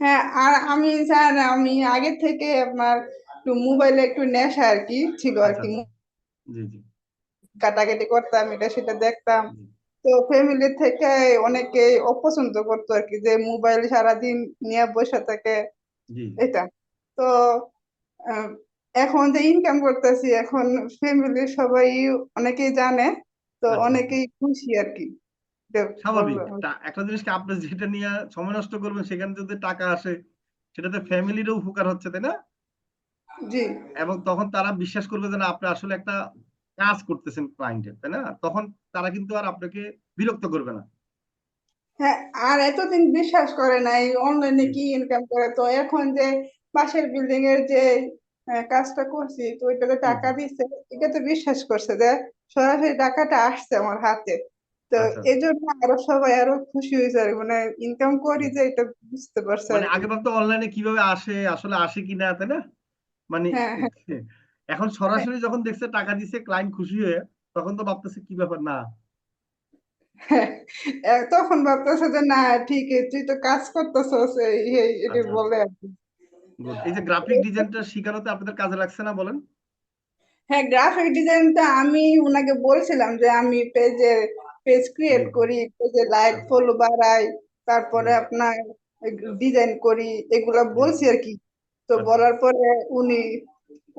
হ্যাঁ, আর আমি স্যার আমি আগে থেকে আপনার একটু মোবাইলে একটু নেশা আর কি ছিল আর আচ্ছা কি। আচ্ছা। জি জি কাটাকাটি করতাম, এটা সেটা দেখতাম। জি তো ফ্যামিলি থেকে অনেকে অপছন্দ করতো আর কি, যে মোবাইল সারাদিন নিয়ে বসে থাকে জি। এটা। তো আহ, এখন যে ইনকাম করতেছি, এখন ফ্যামিলির সবাই অনেকেই জানে, তো আচ্ছা আচ্ছা। অনেকেই খুশি আর কি। এটা স্বাভাবিক। বললাম। একটা জিনিসকে আপনি যেটা নিয়ে সময় নষ্ট করবেন সেখানে যদি টাকা আসে, সেটাতে ফ্যামিলিরও উপকার হচ্ছে, তাই না? জি। এবং তখন তারা বিশ্বাস করবে যে না, আপনি আসলে একটা কাজ করতেছেন ক্লায়েন্টের, তাই না? তখন তারা কিন্তু আর আপনাকে বিরক্ত করবে না। হ্যাঁ, আর এতদিন বিশ্বাস করে নাই অনলাইনে জি কি ইনকাম করে, তো এখন যে পাশের বিল্ডিং এর যে কাজটা করছি, তো ওইটাতে জি টাকা জি। দিচ্ছে, এটা তো বিশ্বাস করছে যে সরাসরি টাকাটা আসছে আমার হাতে। তো আচ্ছা এই আচ্ছা। জন্য আরো সবাই আরো খুশি হয়েছে আর কি, মানে ইনকাম করি জি। যে এটা বুঝতে পারছে মানে আর কি। আগে ভাবতো অনলাইনে কিভাবে আসে, আসলে আসে কিনা, তাই না? মানে হ্যাঁ, হ্যাঁ, এখন হ্যাঁ, সরাসরি যখন দেখছে টাকা দিছে, ক্লায়েন্ট খুশি হয়ে, তখন তো ভাবতেছে কি ব্যাপার না। হ্যাঁ। তখন ভাবতেছে যে না, ঠিক তুই তো কাজ করতেছস, এটা আচ্ছা আচ্ছা, বলে আর কি। গুড। এই যে গ্রাফিক ডিজাইনটা শিখানোতে আপনাদের কাজে লাগছে না বলেন? হ্যাঁ, গ্রাফিক ডিজাইনটা আমি ওনাকে বলছিলাম যে আমি পেজ জি ক্রিয়েট জি। করি, পেজে লাইক আচ্ছা। ফলো বাড়াই, জি তারপরে আপনার ডিজাইন করি, এগুলা জি। বলছি আর কি। তো আচ্ছা বলার পরে উনি,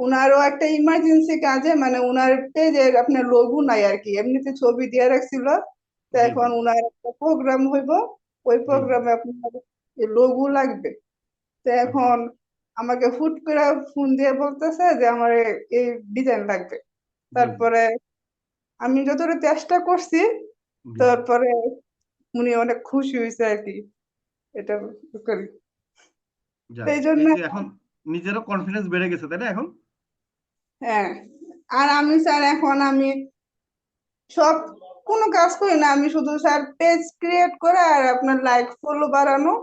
উনারও একটা ইমার্জেন্সি কাজে, মানে উনার পেজের আপনার লোগো নাই আর কি, এমনিতে ছবি দিয়ে রাখছিল। তো জি জি। এখন উনার একটা প্রোগ্রাম হইব, ওই জি জি। প্রোগ্রামে আপনার লোগো লাগবে। তো আচ্ছা এখন আমাকে হুট করে ফোন দিয়ে বলতেছে যে আমার এই ডিজাইন লাগবে। জি জি। তারপরে আমি যতটা চেষ্টা করছি, জি জি। তারপরে উনি অনেক খুশি হয়েছে আর কি, এটা করি। তো যাক, এই জন্য এই যে এখন নিজেরও কনফিডেন্স বেড়ে গেছে, তাই না এখন? হ্যাঁ, আর আমি স্যার এখন আমি সব কোনো কাজ করি না, আমি শুধু স্যার পেজ ক্রিয়েট করে আর আপনার লাইক ফলো বাড়ানো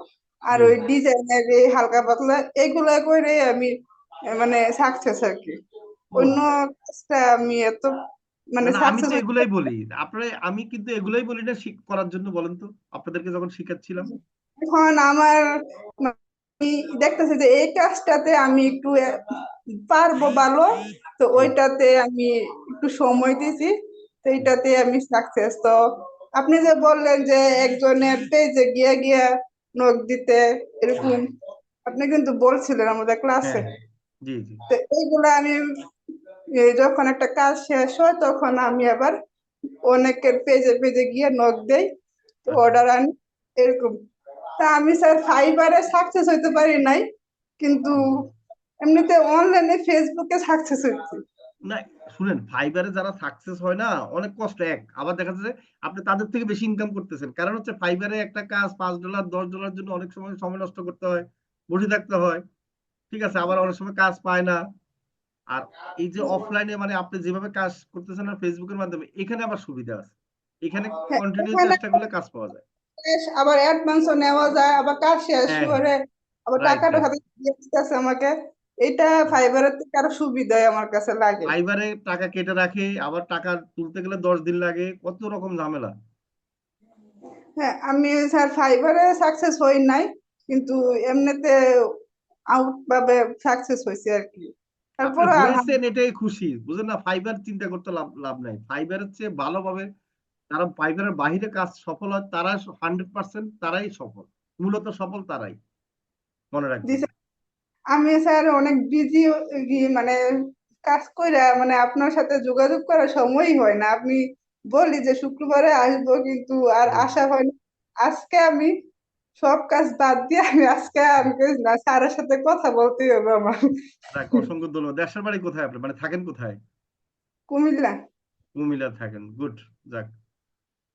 আর জি ওই জি। ডিজাইনের এই হালকা পাতলা এইগুলা করে আমি মানে সাকসেস আর কি। গুড। অন্য কাজটা আমি এত না মানে না, আমি সাকসেস তো এগুলাই বলি আপনারা, আমি কিন্তু এগুলাই বলি না করার জন্য, বলেন তো, আপনাদেরকে যখন শিখাচ্ছিলাম। এখন আমার আমি দেখতেছি যে এই কাজটাতে আমি একটু পারবো ভালো, তো জি ওইটাতে আমি একটু সময় দিছি, তো জি। এইটাতে আমি সাকসেস। তো আপনি যে বললেন যে একজনের পেজে গিয়ে গিয়ে নক দিতে এরকম, আপনি কিন্তু বলছিলেন আমাদের ক্লাসে। হ্যাঁ হ্যাঁ। জি জি। তো এইগুলা আমি যখন একটা কাজ শেষ হয় তখন আমি আবার অনেকের পেজে পেজে গিয়ে নক দেই, তো আচ্ছা। অর্ডার আনি এরকম। তা আমি স্যার ফাইবারে সাকসেস হইতে পারি নাই, কিন্তু জি জি। এমনিতে অনলাইনে ফেসবুকে সাকসেস হয়েছে। না, শুনেন, ফাইবারে যারা সাকসেস হয় না, অনেক কষ্ট এক, আবার দেখা যাচ্ছে যে আপনি তাদের থেকে বেশি ইনকাম করতেছেন। কারণ হচ্ছে ফাইবারে একটা কাজ $5 $10 জন্য অনেক সময় সময় নষ্ট করতে হয়, বসে থাকতে হয়, ঠিক আছে, আবার অনেক সময় কাজ পায় না। আর এই যে অফলাইনে মানে আপনি যেভাবে কাজ করতেছেন না ফেসবুকের মাধ্যমে, এখানে আবার সুবিধা আছে, এখানে হ্যাঁ, কন্টিনিউ এখানে চেষ্টা করলে কাজ পাওয়া যায়। আবার অ্যাডভান্সও নেওয়া যায়, আবার কাজ শেষ হ্যাঁ হ্যাঁ। করে আবার রাইট টাকাটা রাইট। হাতে দিয়ে দিতেছে আমাকে। এটা ফাইবারের থেকে আরো সুবিধাই আমার কাছে লাগে। ফাইবারে টাকা কেটে রাখে, আবার টাকা তুলতে গেলে 10 দিন লাগে, কত রকম ঝামেলা। হ্যাঁ, আমি স্যার ফাইবারে সাকসেস হই নাই, কিন্তু এমনিতে আউট ভাবে সাকসেস হয়েছে আর কি। আপনি তারপরে হয়েছেন এটাই খুশি, বুঝলেন না? ফাইবার চিন্তা করতে লাভ লাভ নাই। ফাইবারের চেয়ে ভালোভাবে যারা ফাইবারের বাহিরে কাজ সফল হয় তারা 100% তারাই সফল, মূলত সফল তারাই, মনে রাখবেন। আমি স্যার অনেক বিজি, মানে কাজ কইরা মানে আপনার সাথে যোগাযোগ করার সময়ই হয় না। আপনি বলি যে শুক্রবারে আসবো, কিন্তু আর জি আসা হয় না। আজকে আমি সব কাজ বাদ দিয়ে আমি আজকে আমি কইছি না, স্যারের সাথে কথা বলতেই হবে আমার। যাক, অসংখ্য ধন্যবাদ। দেশের বাড়ি কোথায় আপনি, মানে থাকেন কোথায়? কুমিল্লা। কুমিল্লা থাকেন, গুড। যাক,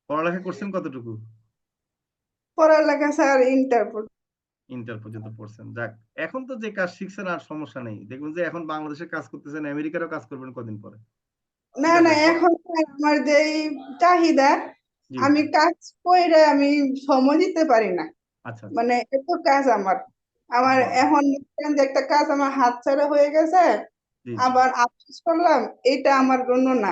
পড়ালেখা করছেন কতটুকু? পড়ালেখা স্যার ইন্টার পর্যন্ত পড়ছেন। যাক, এখন তো যে কাজ শিখছেন আর সমস্যা নেই। দেখবেন যে এখন বাংলাদেশে কাজ করতেছেন, আমেরিকারও কাজ করবেন কদিন পরে। না ঠিক না, আছে। এখন স্যার আমার যে চাহিদা, জি আমি কাজ কইরা আমি সময় দিতে পারি না। আচ্ছা আচ্ছা। মানে এত কাজ আমার আমার জি এখন দেখেন যে একটা কাজ আমার হাতছাড়া হয়ে গেছে, জি জি। আবার আফসোস করলাম, এটা আমার জন্য না।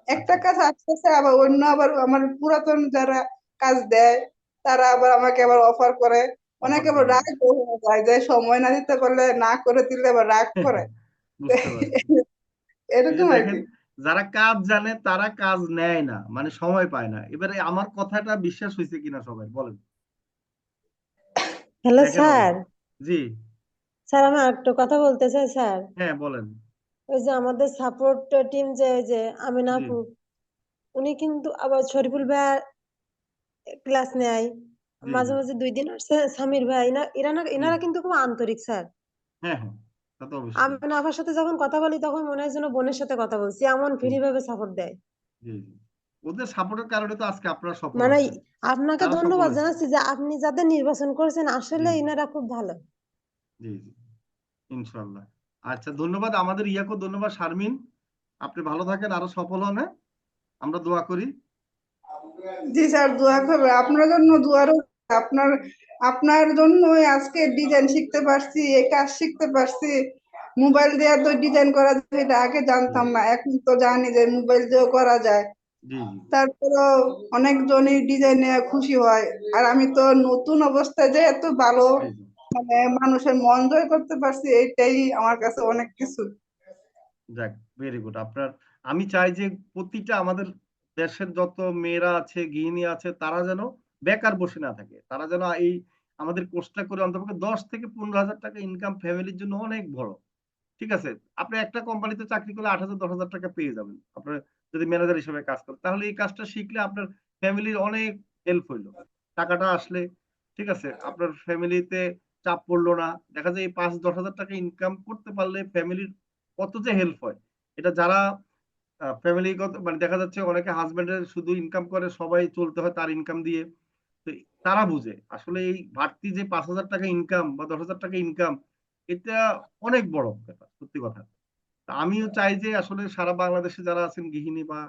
একটা আচ্ছা কাজ আসতেছে, আবার অন্য আবার আমার পুরাতন যারা কাজ দেয় তারা আবার আমাকে আবার অফার করে। অফার অনেকে আবার করে। রাগ হয়ে যায় যে সময় না দিতে পারলে, না করে দিলে আবার রাগ করে। বুঝতে পারছি। এই যে এরকম আর দেখেন, কি। যারা কাজ জানে তারা কাজ নেয় না, মানে সময় পায় না। এবারে আমার কথাটা বিশ্বাস হয়েছে কিনা সবাই বলেন? হ্যালো দেখেন স্যার। অবস্থা। জি। স্যার আমি একটু কথা বলতে চাই স্যার। হ্যাঁ বলেন। ওই যে আমাদের সাপোর্ট টিম, যে ওই যে আমিনা জি আপু, উনি কিন্তু আবার শরীফুল ভাই ক্লাস নেয়, জি মাঝে জি। মাঝে 2 দিন আসছে সামির ভাই, জি এনারা কিন্তু খুব আন্তরিক স্যার। হ্যাঁ হ্যাঁ, তা তো অবশ্যই। আমিনা আপার সাথে যখন কথা বলি তখন মনে হয় যেন বোনের সাথে কথা বলছি, এমন জি ফ্রি ভাবে সাপোর্ট দেয়। জি জি। ওদের সাপোর্টের কারণে তো আজকে আপনারা সফল মানে হচ্ছেন। আপনাকে তারা সফল ধন্যবাদ হয়েছে। জানাচ্ছি যে আপনি যাদের নির্বাচন করেছেন, জি আসলে ইনারা খুব ভালো। জি জি। ইনশাল্লাহ। আচ্ছা, ধন্যবাদ। আমাদের ইয়াকেও ধন্যবাদ, শারমিন। আপনি ভালো থাকেন, আরো সফল হন। হ্যাঁ? আমরা দোয়া করি। জি স্যার, দোয়া করবে আপনার জন্য, দুয়ারও আপনার আপনার জন্যই আজকে ডিজাইন শিখতে পারছি, এই কাজ শিখতে পারছি। মোবাইল দিয়ে তো ডিজাইন করা যায়, এটা আগে জি জানতাম না, এখন তো জানি যে মোবাইল দিয়েও করা যায়। জি জি। তারপরেও অনেকজনই ডিজাইনে খুশি হয়, আর আমি তো নতুন অবস্থায় যে এত ভালো জি জি। মানে মানুষের মন জয় করতে পারছি, এটাই আমার কাছে অনেক কিছু। যাক, ভেরি গুড। আপনার, আমি চাই যে প্রতিটা আমাদের দেশের যত মেয়েরা আছে, গৃহিণী আছে, তারা যেন বেকার বসে না থাকে। তারা যেন এই আমাদের কোর্সটা করে অন্তত 10 থেকে 15 হাজার টাকা ইনকাম ফ্যামিলির জন্য অনেক বড়। ঠিক আছে? আপনি একটা কোম্পানিতে চাকরি করলে 8,000 10,000 টাকা পেয়ে যাবেন। আপনার যদি ম্যানেজার হিসেবে কাজ করেন। তাহলে এই কাজটা শিখলে আপনার ফ্যামিলির অনেক হেল্প হইলো। টাকাটা আসলে, ঠিক আছে? আপনার ফ্যামিলিতে চাপ পড়লো না। দেখা যায় এই 5-10 হাজার টাকা ইনকাম করতে পারলে ফ্যামিলির কত যে হেল্প হয়। এটা যারা ফ্যামিলিগত, মানে দেখা যাচ্ছে অনেকে হাজবেন্ডের শুধু ইনকাম করে, সবাই চলতে হয় তার ইনকাম দিয়ে। তো তারা বুঝে আসলে এই বাড়তি যে 5,000 টাকা ইনকাম বা 10,000 টাকা ইনকাম, এটা অনেক বড় ব্যাপার, সত্যি কথা। তা আমিও চাই যে আসলে সারা বাংলাদেশে যারা আছেন গৃহিণী বা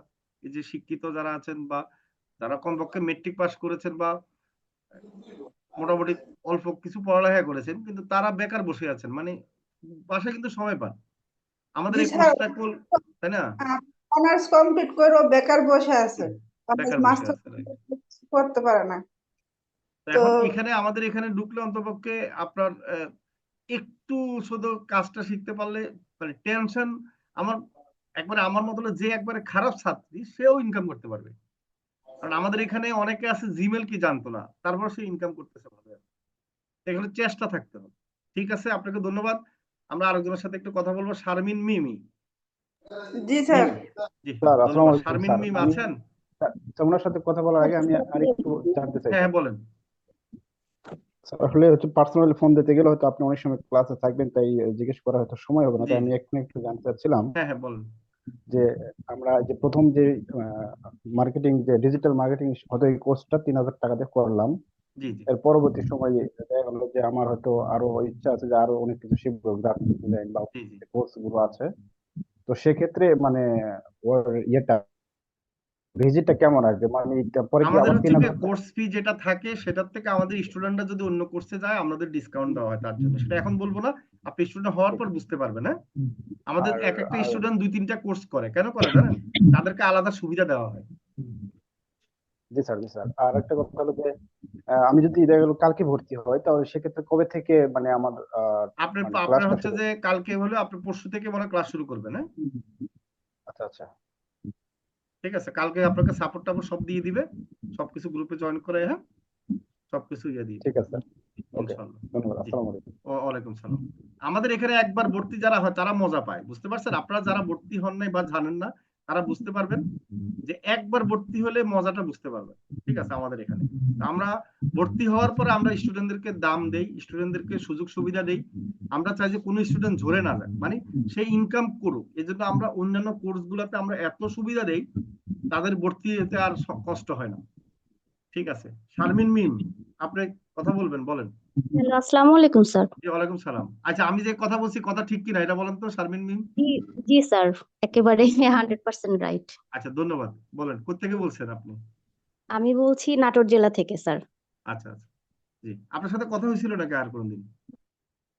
এই যে শিক্ষিত যারা আছেন, বা যারা কমপক্ষে মেট্রিক পাস করেছেন বা মোটামুটি অল্প কিছু পড়ালেখা করেছেন, কিন্তু তারা বেকার বসে আছেন, মানে বাসায় কিন্তু সময় পান। আমাদের জি এই স্যার, কোর্সটা তাই না? অনার্স কমপ্লিট করেও বেকার বসে আছে, অনার্স বেকার বসে মাস্টার আছে, right? করতে পারে না। তো তো এখন এখানে আমাদের এখানে ঢুকলে অন্তপক্ষে আপনার একটু শুধু কাজটা শিখতে পারলে, মানে টেনশন, আমার একবারে আমার মতো যে একবারে খারাপ ছাত্রী সেও ইনকাম করতে পারবে। কারণ আমাদের এখানে অনেকে আছে জিমেল কি জানতো না, তারপর সে ইনকাম করতেছে ভালো। এখানে চেষ্টা থাকতে হবে। ঠিক আছে, আপনাকে ধন্যবাদ। আমরা আরেকজনের সাথে একটু কথা বলবো, শারমিন মিমি। জি স্যার। মিমি, জি স্যার আসসালামু ধন্যবাদ। আলাইকুম শারমিন স্যার। মিম আমি আছেন? ওনার সাথে কথা বলার আগে আমি আরেকটু জানতে চাই হ্যাঁ স্যার। হ্যাঁ বলেন। স্যার আসলে হচ্ছে পার্সোনালি ফোন দিতে গেলে হয়তো আপনি অনেক সময় ক্লাসে থাকবেন, তাই জিজ্ঞেস করা হয়তো সময় হবে না, জি তাই জি। আমি এখন একটু জানতে চাচ্ছিলাম হ্যাঁ হ্যাঁ বলেন। যে আমরা যে প্রথম যে মার্কেটিং, যে ডিজিটাল মার্কেটিং হয়তো এই কোর্সটা 3,000 টাকা দিয়ে করলাম, জি জি এর পরবর্তী সময়ে দেখা গেলো যে আমার হয়তো আরো ইচ্ছা আছে যে আরো অনেক কিছু শিখবো, গ্রাফিক ডিজাইন বা জি জি। কোর্স গুলো আছে। তো সেক্ষেত্রে মানে ওর ইয়েটা, ভিজিটটা কেমন আসবে, মানে এটা পরে কি আমাদের আবার হচ্ছে তিন কি হাজার কোর্স ফি যেটা থাকে সেটার থেকে আমাদের স্টুডেন্টরা যদি অন্য কোর্সে যায় আমাদের ডিসকাউন্ট দেওয়া হয় তার জন্য। সেটা এখন বলবো না, আপনি স্টুডেন্ট হওয়ার পর বুঝতে পারবেন। হ্যাঁ, আমাদের আর এক একটা আর স্টুডেন্ট 2-3টা কোর্স করে, কেন করে জানেন? তাদেরকে আলাদা সুবিধা দেওয়া হয়। জি স্যার, জি স্যার। আর একটা কথা হলো যে আমি যদি দেখা গেল কালকে ভর্তি হই, তাহলে সেক্ষেত্রে কবে থেকে মানে আমার আপনার মানে আপনার ক্লাসটা হচ্ছে শুরু? যে কালকে হলে আপনি পরশু থেকে মনে হয় ক্লাস শুরু করবেন, হ্যাঁ? আচ্ছা আচ্ছা, ঠিক আছে, কালকে আপনাকে সাপোর্ট টাপোর্ট সব দিয়ে দিবে, সবকিছু গ্রুপে জয়েন করে, হ্যাঁ, সবকিছু ইয়ে দিয়ে ঠিক দিবে, আছে স্যার। ওকে, ইনশাল্লাহ। ধন্যবাদ। জি, আসসালামু আলাইকুম। ওয়ালাইকুম সালাম। আমাদের এখানে একবার ভর্তি যারা হয় তারা মজা পায়, বুঝতে পারছেন? আপনারা যারা ভর্তি হন নাই বা জানেন না তারা বুঝতে পারবেন যে একবার ভর্তি হলে মজাটা বুঝতে পারবেন। ঠিক আছে, আমাদের এখানে তো আমরা ভর্তি হওয়ার পরে আমরা স্টুডেন্টদেরকে দাম দেই, স্টুডেন্টদেরকে সুযোগ সুবিধা দেই। আমরা চাই যে কোনো স্টুডেন্ট ঝরে না যায়, মানে সে ইনকাম করুক, এই জন্য আমরা অন্যান্য কোর্স গুলাতে আমরা এত সুবিধা দেই, তাদের ভর্তি হতে আর কষ্ট হয় না। ঠিক আছে, শারমিন মিম, আপনি কথা বলবেন, বলেন। হ্যালো, আসসালামু আলাইকুম স্যার। জি, ওয়ালাইকুম সালাম। আচ্ছা, আমি যে কথা বলছি কথা ঠিক কিনা এটা বলেন তো শারমিন মিম। জি, জি স্যার, একেবারে 100% রাইট। আচ্ছা, ধন্যবাদ। বলেন, কোত্থেকে বলছেন আপনি? আমি বলছি নাটোর জেলা থেকে স্যার। আচ্ছা আচ্ছা, জি। আপনার সাথে কথা হয়েছিল নাকি আর কোনদিন?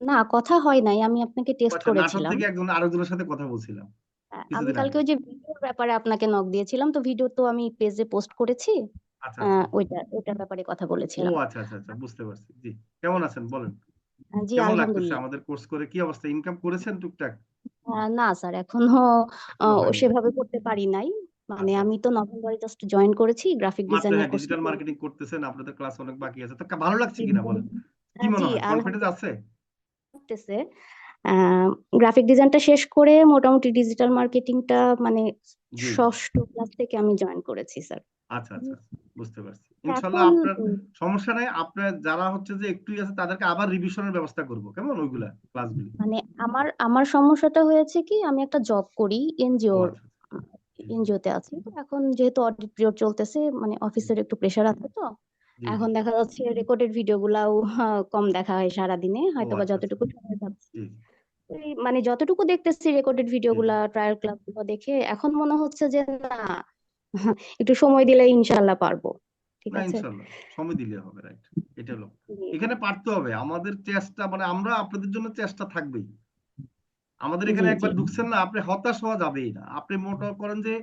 না, কথা হয় নাই, আমি আপনাকে টেস্ট আচ্ছা, নাটোর করেছিলাম। থেকে আরেকজনের সাথে কথা বলছিলাম আমি কিছুদিন কালকে আগে। ওই যে ভিডিওর ব্যাপারে আপনাকে নক দিয়েছিলাম, তো ভিডিও তো আমি পেজে পোস্ট করেছি। আচ্ছা আচ্ছা, ওইটার ব্যাপারে কথা ও বলেছিলাম। আচ্ছা আচ্ছা আচ্ছা, বুঝতে পারছি। জি, কেমন আছেন বলেন? জি কেমন লাগতেছে আলহামদুলিল্লাহ। আমাদের কোর্স করে? কি অবস্থা, ইনকাম করেছেন টুকটাক? না স্যার, এখনো এখনো হয়নি। সেভাবে করতে পারি নাই। মানে আচ্ছা আমি আচ্ছা, তো নভেম্বরে জাস্ট জয়েন করেছি গ্রাফিক মাত্র, ডিজাইনের হ্যাঁ, কোর্সে। ডিজিটাল মার্কেটিং করতেছেন, আপনাদের ক্লাস অনেক বাকি আছে, তো ভালো লাগছে কিনা বলেন? কি মনে জি হয়, কনফিডেন্স আলহামদুলিল্লাহ আছে? লাগতেছে। গ্রাফিক ডিজাইনটা শেষ করে মোটামুটি ডিজিটাল মার্কেটিংটা মানে জি জি, 6ষ্ঠ ক্লাস থেকে আমি জয়েন করেছি স্যার। আচ্ছা আচ্ছা আচ্ছা, বুঝতে পারছি। ইনশাল্লাহ এখন আপনার সমস্যা নাই, আপনার যারা হচ্ছে যে একটু আছে তাদেরকে আবার রিভিশনের ব্যবস্থা করবো, কেমন ওইগুলা ক্লাসগুলি। মানে আমার আমার সমস্যাটা হয়েছে কি, আমি একটা জব করি ও এনজিওর, আচ্ছা আচ্ছা, জি এনজিওতে আছি। তো এখন যেহেতু অডিট পিরিয়ড চলতেছে, মানে জি অফিসের একটু প্রেশার আছে, তো জি জি, এখন দেখা যাচ্ছে রেকর্ডেড ভিডিও গুলাও কম দেখা হয় সারাদিনে, ও হয়তো বা আচ্ছা আচ্ছা, যতটুকু সময় পাচ্ছি জি মানে যতটুকু দেখতেছি রেকর্ডেড ভিডিও জি জি, গুলা, ট্রায়াল ক্লাস গুলো দেখে এখন মনে হচ্ছে যে না, একটু সময় দিলে ইনশাল্লাহ পারবো। ঠিক না আছে। ইনশাল্লাহ সময় দিলে হবে, রাইট। এটা হলো জি জি এখানে পারতে হবে, আমাদের চেষ্টা, মানে আমরা আপনাদের জন্য চেষ্টা থাকবেই। আমাদের জি এখানে জি একবার ঢুকছেন না, আপনি হতাশ হওয়া যাবেই না। আপনি মোটা করেন যে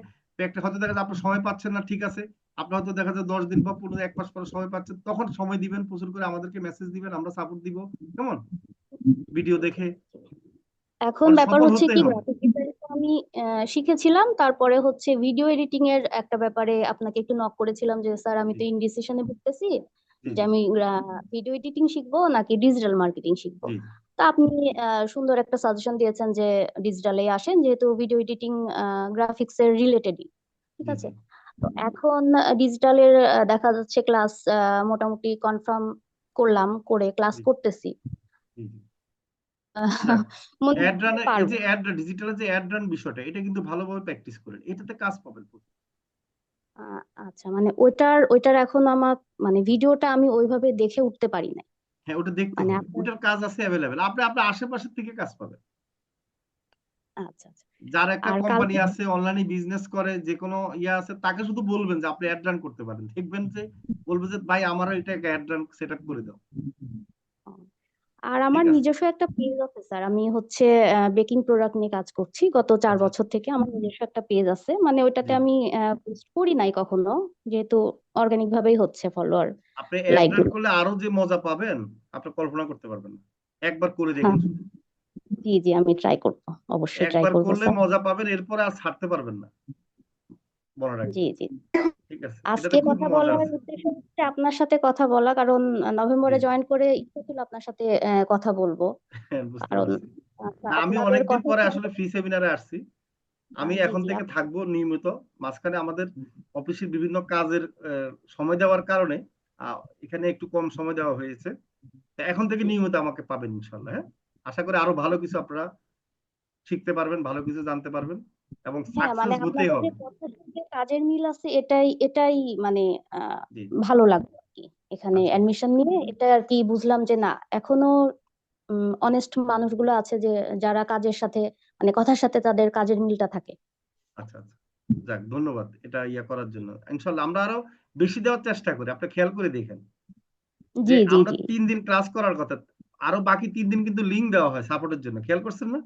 একটা হয়তো দেখা যায় আপনার সময় পাচ্ছেন না, ঠিক আছে, আপনি হয়তো দেখা যায় 10 দিন বা 1 মাস পরে সময় পাচ্ছেন, তখন সময় দিবেন, প্রচুর করে আমাদেরকে মেসেজ দিবেন, আমরা সাপোর্ট দিব, কেমন, ভিডিও দেখে, এখন মানে ব্যাপার সফল হচ্ছে হতেই কি, হবে। গ্রাফিক ডিজাইন তো আমি শিখেছিলাম, তারপরে হচ্ছে ভিডিও এডিটিং এর একটা ব্যাপারে আপনাকে একটু নক করেছিলাম যে স্যার আমি জি তো ইনডিসিশনে ভুগতেছি জি যে জি আমি ভিডিও এডিটিং শিখবো নাকি ডিজিটাল মার্কেটিং শিখবো। জি তা আপনি সুন্দর একটা সাজেশন দিয়েছেন যে ডিজিটালে আসেন, যেহেতু ভিডিও এডিটিং গ্রাফিক্স এর রিলেটেডই। ঠিক জি আছে। জি তো এখন ডিজিটালের দেখা যাচ্ছে ক্লাস মোটামুটি কনফার্ম করলাম, করে ক্লাস জি করতেছি। জি জি। আহ, যাক, মনে অ্যাড হচ্ছে রান, এই পারবো। যে অ্যাড ডিজিটালের যে অ্যাড রান বিষয়টা, এটা কিন্তু ভালোভাবে প্র্যাকটিস করেন, এটাতে কাজ পাবেন। আচ্ছা, মানে ওইটার এখন আমার মানে ভিডিওটা আমি ওইভাবে দেখে উঠতে পারি না। হ্যাঁ, ওটা দেখতে মানে হবে, আপনার ওটার কাজ আছে অ্যাভেলেবেল, আপনি আপনার আশেপাশের থেকে কাজ পাবেন। আচ্ছা আচ্ছা। যার একটা আর কোম্পানি কালকে আছে, অনলাইনে বিজনেস করে, যে কোনো ইয়ে আছে, তাকে শুধু বলবেন যে আপনি অ্যাড রান করতে পারেন, দেখবেন যে বলবে যে ভাই আমারও এটা অ্যাড রান সেট আপ করে দাও। আর ঠিক আমার আছে, নিজস্ব একটা পেজ আছে স্যার, আমি হচ্ছে বেকিং প্রোডাক্ট নিয়ে কাজ করছি গত 4 আচ্ছা বছর থেকে। আমার নিজস্ব একটা পেজ আছে, মানে ওইটাতে জি, আমি পোস্ট করি নাই কখনো, যেহেতু অর্গানিক ভাবেই হচ্ছে ফলোয়ার আপনি অ্যাড লাইক রান গুলো। করলে আরো যে মজা পাবেন আপনি কল্পনা করতে পারবেন না, একবার করে হ্যাঁ, দেখেন শুধু, জি জি, আমি ট্রাই করবো, অবশ্যই ট্রাই একবার করবো করলে স্যার। মজা পাবেন, এরপরে আর ছাড়তে পারবেন না, মনে জি রাখবেন। জি। ঠিক আছে, আজকে এটাতে খুব কথা মজা বলার আছে। উদ্দেশ্য হচ্ছে আপনার সাথে কথা বলা, কারণ জি নভেম্বরে জয়েন করে ইচ্ছে ছিল আপনার সাথে কথা বলবো। হ্যাঁ, বুঝতে কারণ পারছি। না, আমি আপনাদের অনেকদিন কথা পরে শুনলে আসলে ফ্রি সেমিনারে আসছি। আমি জি এখন জি থেকে থাকবো নিয়মিত, মাঝখানে আমাদের অফিসের বিভিন্ন কাজের সময় দেওয়ার কারণে এখানে একটু কম সময় দেওয়া হয়েছে। তা এখন থেকে নিয়মিত আমাকে পাবেন ইনশাল্লাহ, হ্যাঁ। আশা করি আরো ভালো কিছু আপনারা শিখতে পারবেন, ভালো কিছু জানতে পারবেন, এবং হ্যাঁ, মানে সাকসেস হতেই আপনাদের যে হবে। কথার সঙ্গে কাজের মিল আছে, এটাই এটাই মানে আহ, জি, ভালো লাগলো আর কি। এখানে আচ্ছা অ্যাডমিশন নিয়ে এটা আর কি বুঝলাম যে না, এখনো অনেস্ট মানুষগুলো আছে যে যারা কাজের সাথে মানে কথার সাথে তাদের কাজের মিলটা থাকে। আচ্ছা আচ্ছা, যাক, ধন্যবাদ এটা ইয়া করার জন্য। ইনশাল্লাহ আমরা আরো বেশি দেওয়ার চেষ্টা করি, আপনি খেয়াল করে দেখেন যে জি জি আমরা জি। 3 দিন ক্লাস করার কথা, আরো বাকি 3 দিন কিন্তু লিঙ্ক দেওয়া হয় সাপোর্টের জন্য, খেয়াল করছেন না?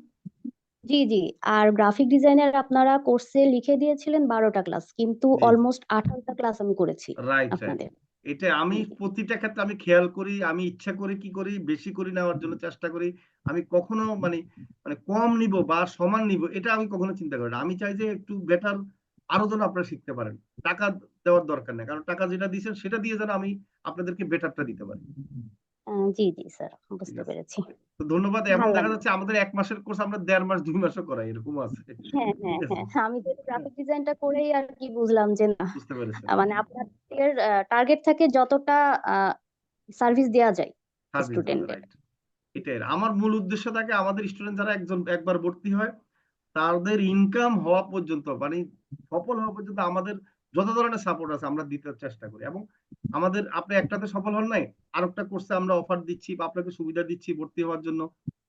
জি জি। আর গ্রাফিক ডিজাইনের আপনারা কোর্সে লিখে দিয়েছিলেন 12টা ক্লাস, কিন্তু জি অলমোস্ট 18টা ক্লাস আমি করেছি রাইট রাইট। আপনাদের। এটা আমি প্রতিটা ক্ষেত্রে আমি খেয়াল করি, আমি ইচ্ছা করে কি করি, বেশি করে নেওয়ার জন্য চেষ্টা করি। আমি কখনো মানে মানে কম নিব বা সমান নিব এটা আমি কখনো চিন্তা করি না। আমি চাই যে একটু বেটার আরো যেন আপনারা শিখতে পারেন। টাকা দেওয়ার দরকার নেই, কারণ টাকা যেটা দিয়েছেন সেটা দিয়ে যেন আমি আপনাদেরকে বেটারটা দিতে পারি। জি জি স্যার, ঠিক বুঝতে আছে, পেরেছি। তো ধন্যবাদ। এমন ভালো দেখা লাগলো। যাচ্ছে আমাদের 1 মাসের কোর্স আমরা 1.5 মাস 2 মাসও করাই, এরকম আছে। হ্যাঁ হ্যাঁ ঠিক আছে, হ্যাঁ, আমি যেহেতু হ্যাঁ, গ্রাফিক ডিজাইনটা করেই আর কি বুঝলাম যে না, বুঝতে পেরেছেন, মানে আপনাদের টার্গেট থাকে যতটা সার্ভিস দেওয়া যায় সার্ভিস দেওয়া, স্টুডেন্টের। রাইট। এটাই আমার মূল উদ্দেশ্য থাকে, আমাদের স্টুডেন্ট যারা একবার ভর্তি হয় তাদের ইনকাম হওয়া পর্যন্ত মানে সফল হওয়া পর্যন্ত আমাদের যত ধরনের সাপোর্ট আছে আমরা দিতে চেষ্টা করি। এবং আমাদের আপনি একটাতে সফল হন নাই, আরেকটা কোর্সে আমরা অফার দিচ্ছি বা আপনাকে সুবিধা দিচ্ছি ভর্তি হওয়ার জন্য।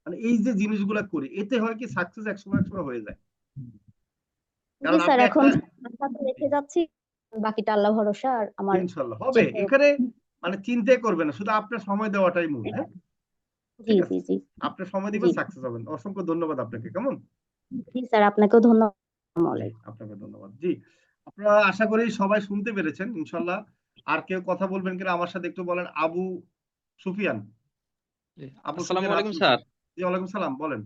মানে এই যে জিনিসগুলো করি এতে হয় কি সাকসেস একসময় একসময় হয়ে যায়। জি কারণ স্যার, আপনি এখন একটা, আশা তো রেখে যাচ্ছি, বাকিটা আল্লাহ ভরসা। আর আমার ইনশাল্লাহ হবে চেষ্টা। এখানে, মানে চিন্তাই করবেন না, শুধু আপনার সময় দেওয়াটাই মূল। হ্যাঁ, জি ঠিক জি আছে, জি। আপনি সময় জি দিবেন সাকসেস হবেন। অসংখ্য ধন্যবাদ আপনাকে, কেমন। জি স্যার, আপনাকেও ধন্যবাদ। আসসালামু জি আলাইকুম। আপনাকে ধন্যবাদ। জি আপনারা আশা করি সবাই শুনতে পেরেছেন ইনশাল্লাহ। আর কেউ কথা বলবেন কিনা আমার সাথে একটু বলেন। আবু সুফিয়ান, জি, আবু আসসালামু সুফিয়ান আলাইকুম আপনি কি? স্যার। জি ওয়ালাইকুম সালাম, বলেন।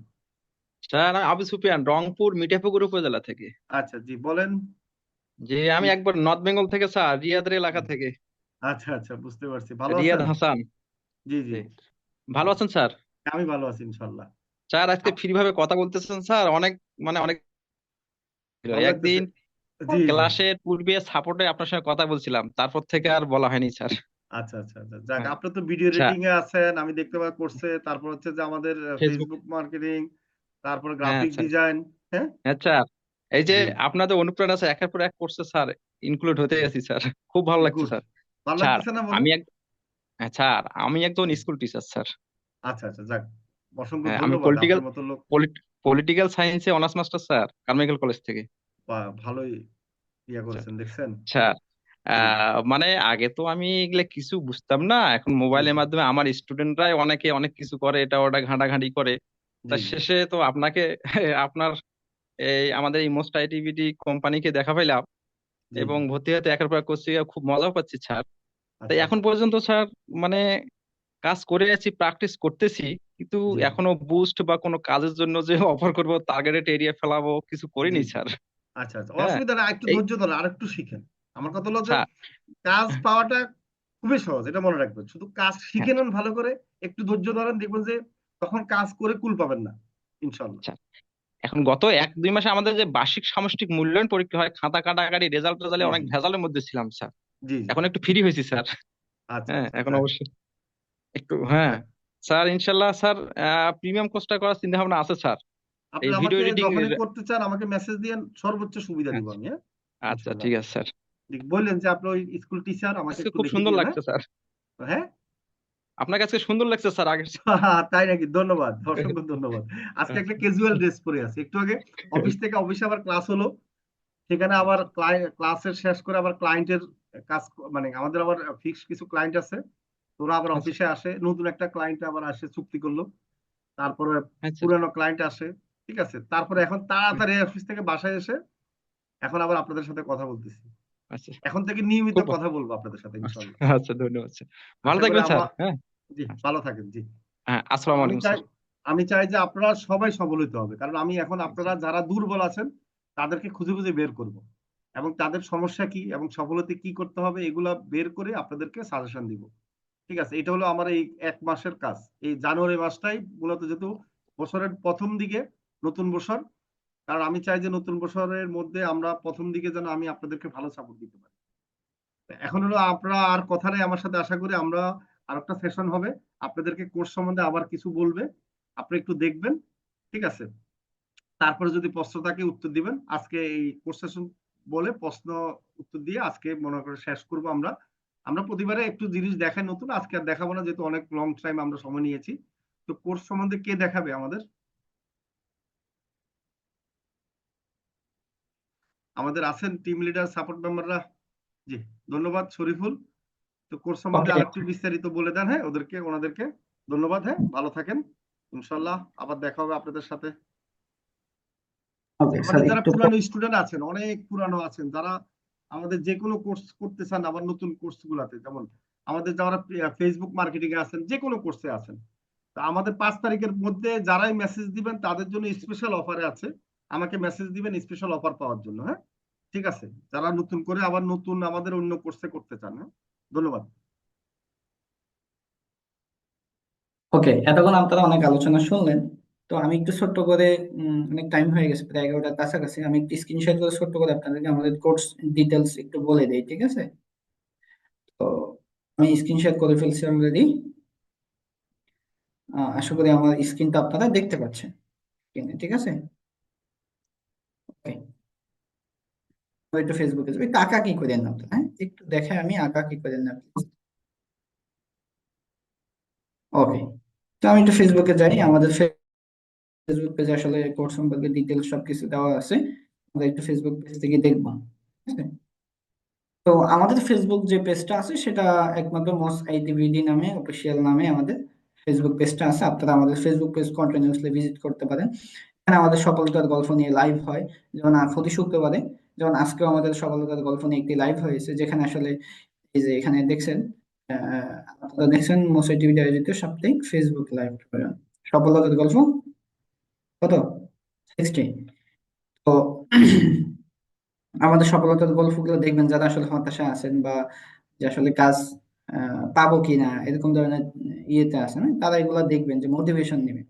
স্যার আমি আবু সুফিয়ান, রংপুর মিঠাপুকুর উপজেলা থেকে। আচ্ছা জি বলেন। যে আমি কি- একবার নর্থ বেঙ্গল থেকে স্যার, রিয়াদের এলাকা থেকে। আচ্ছা আচ্ছা, বুঝতে পারছি, ভালো রিয়াদ আছেন। হাসান। জি জি, জি, ভালো আছেন স্যার? আমি ভালো আছি ইনশাল্লাহ। স্যার আজকে ফ্রি ভাবে কথা বলতেছেন স্যার, অনেক মানে অনেক ভালো লাগতেছে। একদিন জি জি, ক্লাসের পূর্বে সাপোর্টে আপনার সঙ্গে কথা বলছিলাম, তারপর থেকে আর বলা হয়নি স্যার। আচ্ছা আচ্ছা আচ্ছা, যাক হ্যাঁ আপনি তো ভিডিও স্যার, রেটিং এ আছেন, আমি দেখতে পাই করছে, তারপর হচ্ছে যে আমাদের ফেসবুক। ফেসবুক মার্কেটিং, তারপর হ্যাঁ গ্রাফিক স্যার। ডিজাইন। হ্যাঁ হ্যাঁ স্যার, এই যে জি, আপনাদের অনুপ্রেরণা আছে, একের পর এক করছে স্যার, ইনক্লুড হতে গেছি স্যার, খুব ভালো লাগছে গুড। স্যার। ভালো স্যার লাগতেছে না বলেন। আমি হ্যাঁ স্যার, আমি একজন স্কুল টিচার স্যার। আচ্ছা আচ্ছা, যাক অসংখ্য হ্যাঁ, আমি ধন্যবাদ আপনার মতো লোক। পলিটিক্যাল সায়েন্সে honours master sir, Carmichael college থেকে। বা ভালোই ইয়া স্যার করেছেন দেখছেন। স্যার, জি মানে আগে তো আমি এগুলা কিছু বুঝতাম না, এখন জি মোবাইলের জি মাধ্যমে আমার স্টুডেন্টরাই অনেকে অনেক কিছু করে, এটা ওটা ঘাঁটাঘাঁটি করে। তা জি জি শেষে তো আপনাকে আপনার এই আমাদের এই মোস্ট আইটিভিটি কোম্পানিকে দেখা পাইলাম, জি এবং ভর্তি হতে একের পর এক করছি, খুব মজা পাচ্ছি স্যার। তাই আচ্ছা এখন আচ্ছা পর্যন্ত স্যার মানে কাজ করে আছি, প্র্যাকটিস করতেছি, কিন্তু জি এখনো বুস্ট বা কোনো কাজের জন্য যে অফার করব, টার্গেটেড এরিয়া ফেলাবো, কিছু জি করিনি জি, স্যার। আচ্ছা আচ্ছা, হ্যাঁ অসুবিধা না, একটু এই ধৈর্য ধরেন আর একটু শিখেন। আমার কথা হলো যে স্যার, কাজ পাওয়াটা খুবই সহজ, এটা মনে রাখবেন। শুধু কাজ হ্যাঁ শিখে নেন ভালো করে, একটু ধৈর্য ধরেন, দেখবেন যে তখন কাজ করে কুল পাবেন না ইনশাল্লাহ। স্যার, এখন গত 1-2 মাসে আমাদের যে বার্ষিক সামষ্টিক মূল্যায়ন পরীক্ষা হয়, খাতা কাটাকাটি রেজাল্ট টেজাল্টে জি অনেক জি ভেজালের মধ্যে ছিলাম স্যার। জি জি, এখন একটু ফ্রি হয়েছি স্যার। আচ্ছা হ্যাঁ আচ্ছা, এখন যাক অবশ্যই একটু, হ্যাঁ যাক। স্যার ইনশাল্লাহ স্যার, প্রিমিয়াম কোর্সটা করার চিন্তা ভাবনা আছে স্যার। আপনি এই ভিডিও আমাকে এডিটিং। যখনই করতে চান আমাকে মেসেজ দিয়ে, সর্বোচ্চ সুবিধা দিব আচ্ছা আমি। হ্যাঁ আচ্ছা, ইনশাল্লাহ। ঠিক আছে স্যার। বললেন যে আপনি ওই স্কুল টিচার, আমাকে আজকে একটু খুব লিখে সুন্দর দিয়েন। হ্যাঁ লাগছে স্যার, হ্যাঁ, আপনার কাছে সুন্দর লাগছে স্যার আগের তাই নাকি, ধন্যবাদ, অসংখ্য ধন্যবাদ। আজকে চেয়ে। একটা ক্যাজুয়াল ড্রেস পরে আছি, একটু আগে অফিসে আবার ক্লাস হলো, সেখানে আবার ক্লাসের শেষ করে আবার ক্লায়েন্টের কাজ, মানে আমাদের আবার ফিক্স কিছু ক্লায়েন্ট আছে, তোরা আবার আচ্ছা অফিসে আসে, নতুন একটা ক্লায়েন্ট আবার আসে, চুক্তি করলো, তারপরে আচ্ছা পুরানো ক্লায়েন্ট আসে। ঠিক আছে, তারপরে এখন তাড়াতাড়ি অফিস থেকে বাসায় এসে এখন আবার আপনাদের সাথে কথা বলতেছি। আচ্ছা, এখন থেকে নিয়মিত খুব কথা বলবো আপনাদের সাথে আচ্ছা ইনশাল্লাহ। আচ্ছা, ধন্যবাদ স্যার, ভালো আশা করি থাকবেন স্যার। আমার, হ্যাঁ জি ভালো থাকেন। জি হ্যাঁ, আসসালামু আমি আলাইকুম চাই, স্যার। যে আপনারা সবাই সফল হতে হবে, কারণ আমি এখন আপনারা যারা দুর্বল আছেন তাদেরকে খুঁজে খুঁজে বের করব, এবং তাদের সমস্যা কি এবং সফল হতে কি করতে হবে এগুলা বের করে আপনাদেরকে সাজেশন দিব। ঠিক আছে, এটা হলো আমার এই 1 মাসের কাজ। এই জানুয়ারি মাসটাই মূলত, যেহেতু বছরের প্রথম দিকে, নতুন বছর, কারণ আমি চাই যে নতুন বছরের মধ্যে আমরা প্রথম দিকে যেন আমি আপনাদেরকে ভালো সাপোর্ট দিতে পারি। এখন হলো আপনারা আর কথা নেই আমার সাথে, আশা করি আমরা আরেকটা সেশন হবে, আপনাদেরকে কোর্স সম্বন্ধে আবার কিছু বলবে, আপনি একটু দেখবেন। ঠিক আছে, তারপরে যদি প্রশ্ন থাকে উত্তর দিবেন। আজকে এই কোর্স সেশন বলে প্রশ্ন উত্তর দিয়ে আজকে মনে করে শেষ করব আমরা। আমরা প্রতিবারে একটু জিনিস দেখাই নতুন, আজকে আর দেখাবো না, যেহেতু অনেক লং টাইম আমরা সময় নিয়েছি। তো কোর্স সম্বন্ধে কে দেখাবে আমাদের? আমাদের আছেন টিম লিডার, সাপোর্ট মেম্বাররা? জি, ধন্যবাদ শরীফুল। তো কোর্স সম্বন্ধে ওকে। আরেকটু বিস্তারিত বলে দেন। হ্যাঁ ওনাদেরকে ধন্যবাদ। হ্যাঁ ভালো থাকেন, ইনশাল্লাহ আবার দেখা হবে আপনাদের সাথে। ওকে স্যার আমাদের যারা একটু পুরানো স্টুডেন্ট আছেন, অনেক পুরানো আছেন, যারা আমাদের যে কোনো কোর্স করতে চান, আবার নতুন কোর্স গুলাতে, যেমন আমাদের যারা ফেসবুক মার্কেটিং এ আছেন, যে কোনো কোর্সে আছেন, তা আমাদের 5 তারিখের মধ্যে যারাই মেসেজ দিবেন তাদের জন্য স্পেশাল অফারে আছে। আমাকে মেসেজ দিবেন স্পেশাল অফার পাওয়ার জন্য, হ্যাঁ? ঠিক আছে, যারা নতুন করে আবার নতুন আমাদের অন্য কোর্সে করতে চান, হ্যাঁ? ধন্যবাদ। ওকে, এতক্ষণ আপনারা অনেক আলোচনা শুনলেন। তো আমি একটু ছোট্ট করে অনেক টাইম হয়ে গেছে, প্রায় 11টার কাছাকাছি, আমি একটু স্ক্রিনশট করে ছোট্ট করে আপনাদেরকে আমাদের কোর্স ডিটেলস একটু বলে দিই, ঠিক আছে? তো আমি স্ক্রিনশট করে ফেলছি অলরেডি। আশা করি আমার স্ক্রিনটা আপনারা দেখতে পাচ্ছেন স্ক্রিনে, ঠিক আছে? ওকে, একটু ফেসবুকে যাবো, একটু আঁকা কি করেন না আপনারা, হ্যাঁ একটু দেখে আমি আঁকা কি করেন না। ওকে, তো আমি একটু ফেসবুকে যাই। আমাদের ফেসবুক পেজে আসলে কোর্স সম্পর্কে ডিটেলস সবকিছু দেওয়া আছে, আমরা একটু ফেসবুক পেজ থেকে দেখবো, ঠিক আছে? তো আমাদের ফেসবুক যে পেজটা আছে সেটা একমাত্র মস আইটিভিডি নামে, অফিসিয়াল নামে আমাদের ফেসবুক পেজটা আছে। আপনারা আমাদের ফেসবুক পেজ কন্টিনিউসলি ভিজিট করতে পারেন। এখানে আমাদের সফলতার গল্প নিয়ে লাইভ হয়, যেমন প্রতি শুক্রবারে, যেমন আজকেও আমাদের সফলতার গল্প নিয়ে একটি লাইভ হয়েছে, যেখানে আসলে এই যে এখানে দেখছেন, আপনারা দেখছেন মস আইটিভিডি আয়োজিত সাপ্তাহিক ফেসবুক লাইভ সফলতার গল্প কত 60। তো আমাদের সফলতার গল্পগুলো দেখবেন, যারা আসলে হতাশা আছেন বা যে আসলে কাজ পাবো কিনা এরকম ধরনের ইয়েতে আছেন, তারা এগুলো দেখবেন যে মোটিভেশন নেবেন।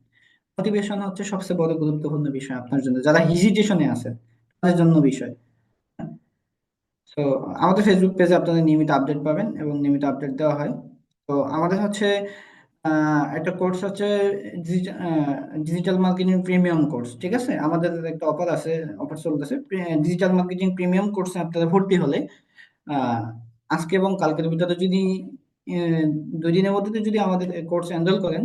মোটিভেশন হচ্ছে সবচেয়ে বড় গুরুত্বপূর্ণ বিষয় আপনার জন্য, যারা হেজিটেশনে আছেন তাদের জন্য বিষয়। তো আমাদের ফেসবুক পেজে আপনারা নিয়মিত আপডেট পাবেন এবং নিয়মিত আপডেট দেওয়া হয়। তো আমাদের হচ্ছে একটা কোর্স হচ্ছে ডিজিটাল মার্কেটিং প্রিমিয়াম কোর্স, ঠিক আছে? আমাদের একটা অফার আছে, অফার চলতেছে। ডিজিটাল মার্কেটিং প্রিমিয়াম কোর্সে আপনারা ভর্তি হলে আহ, আজকে এবং কালকের ভিতরে যদি 2 দিনের মধ্যে যদি আমাদের কোর্স এনরোল করেন,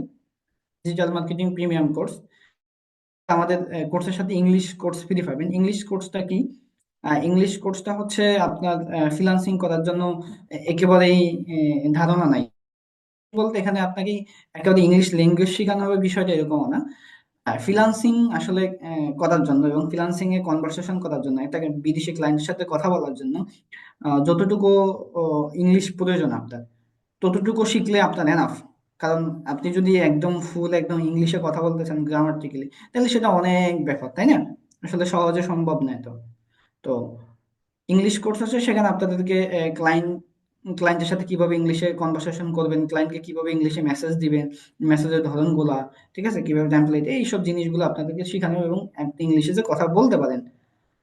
ডিজিটাল মার্কেটিং প্রিমিয়াম কোর্স, আমাদের কোর্সের সাথে ইংলিশ কোর্স ফ্রি পাবেন। ইংলিশ কোর্সটা কি? ইংলিশ কোর্সটা হচ্ছে আপনার ফ্রিল্যান্সিং করার জন্য একেবারেই ধারণা নাই বলতে, এখানে আপনাকে একেবারে ইংলিশ ল্যাঙ্গুয়েজ শেখানো হবে বিষয়টা এরকমও না। ফ্রিল্যান্সিং আসলে করার জন্য এবং ফ্রিল্যান্সিং এ কনভারসেশন করার জন্য, একটা বিদেশি ক্লায়েন্টের সাথে কথা বলার জন্য যতটুকু ইংলিশ প্রয়োজন আপনার, ততটুকু শিখলে আপনার এনাফ। কারণ আপনি যদি একদম ফুল একদম ইংলিশে কথা বলতে চান গ্রামাটিক্যালি, তাহলে সেটা অনেক ব্যাপার, তাই না? আসলে সহজে সম্ভব নয়। তো তো ইংলিশ কোর্স আছে, সেখানে আপনাদেরকে ক্লায়েন্টের সাথে কিভাবে ইংলিশে কনভারসেশন করবেন, ক্লায়েন্টকে কিভাবে ইংলিশে মেসেজ দিবেন, মেসেজের ধরনগুলা, ঠিক আছে, কিভাবে টেমপ্লেট, এইসব জিনিসগুলো আপনাদেরকে শেখানো এবং আপনি ইংলিশে যে কথা বলতে পারেন।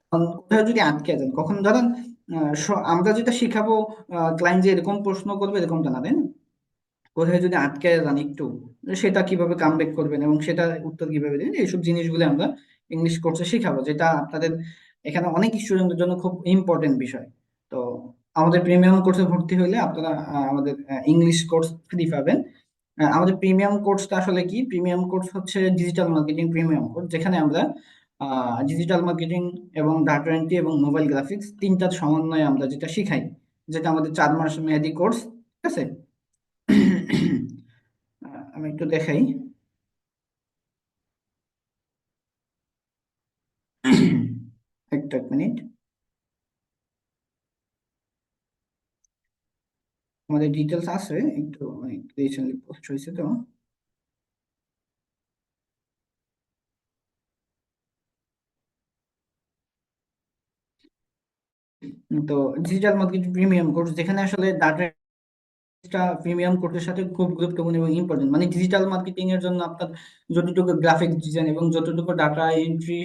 কারণ কোথাও যদি আটকে যান, কখন ধরেন আমরা যেটা শিখাবো, ক্লায়েন্ট যে এরকম প্রশ্ন করবে এরকমটা না, তাই না? কোথায় যদি আটকে যান একটু, সেটা কিভাবে কামব্যাক করবেন এবং সেটা উত্তর কিভাবে দেবেন, এইসব জিনিসগুলো আমরা ইংলিশ কোর্সে শেখাবো, যেটা আপনাদের এখানে অনেক স্টুডেন্টের জন্য খুব ইম্পর্টেন্ট বিষয়। তো আমাদের প্রিমিয়াম কোর্সে ভর্তি হলে আপনারা আমাদের ইংলিশ কোর্স ফ্রি পাবেন। আমাদের প্রিমিয়াম কোর্সটা আসলে কি? প্রিমিয়াম কোর্স হচ্ছে ডিজিটাল মার্কেটিং প্রিমিয়াম কোর্স, যেখানে আমরা ডিজিটাল মার্কেটিং এবং ডাটা এন্ট্রি এবং মোবাইল গ্রাফিক্স তিনটার সমন্বয়ে আমরা যেটা শিখাই, যেটা আমাদের 4 মাস মেয়াদি কোর্স, ঠিক আছে? আমি একটু দেখাই। একটা মিনিট, আমাদের ডিটেলস আছে একটু, রিসেন্টলি পোস্ট হয়েছে তো। তো ডিজিটাল মার্কেটিং প্রিমিয়াম কোর্স, যেখানে আসলে ডাটা প্রিমিয়াম কোর্সের সাথে খুব গুরুত্বপূর্ণ এবং ইম্পর্টেন্ট। মানে ডিজিটাল মার্কেটিং এর জন্য আপনার যতটুকু গ্রাফিক্স ডিজাইন এবং যতটুকু ডাটা এন্ট্রি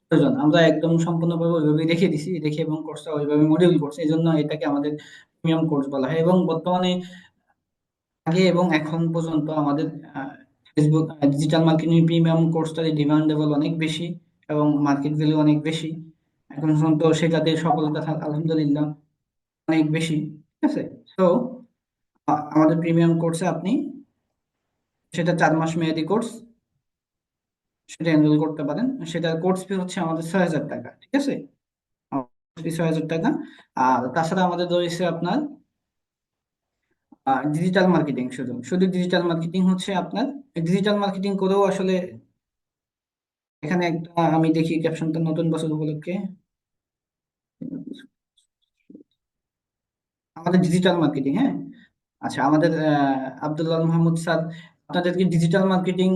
প্রয়োজন, আমরা একদম সম্পূর্ণভাবে ওইভাবে রেখে দিছি, রেখে এবং কোর্সটা ওইভাবে মডিউল করছি, এই জন্য এটাকে আমাদের প্রিমিয়াম কোর্স বলা হয়। এবং বর্তমানে আগে এবং এখন পর্যন্ত আমাদের ফেসবুক ডিজিটাল মার্কেটিং প্রিমিয়াম কোর্সটার ডিমান্ডেবল অনেক বেশি এবং মার্কেট ভ্যালু অনেক বেশি। এখন পর্যন্ত সেটাতে সফলতা আলহামদুলিল্লাহ অনেক বেশি, ঠিক আছে? তো আমাদের প্রিমিয়াম কোর্সে আপনি সেটা 4 মাস মেয়াদি কোর্স, সেটা এনরোল করতে পারেন। সেটার কোর্স ফি হচ্ছে আমাদের 6,000 টাকা, ঠিক আছে? 6,000 টাকা। আর তাছাড়া আমাদের রয়েছে আপনার ডিজিটাল মার্কেটিং, শুধু শুধু ডিজিটাল মার্কেটিং হচ্ছে আপনার, ডিজিটাল মার্কেটিং করেও আসলে এখানে একটা আমি দেখি ক্যাপশনটা নতুন বছর উপলক্ষে আমাদের ডিজিটাল মার্কেটিং, হ্যাঁ। আচ্ছা, আমাদের আব্দুল্লাহ মাহমুদ স্যার আপনাদেরকে ডিজিটাল মার্কেটিং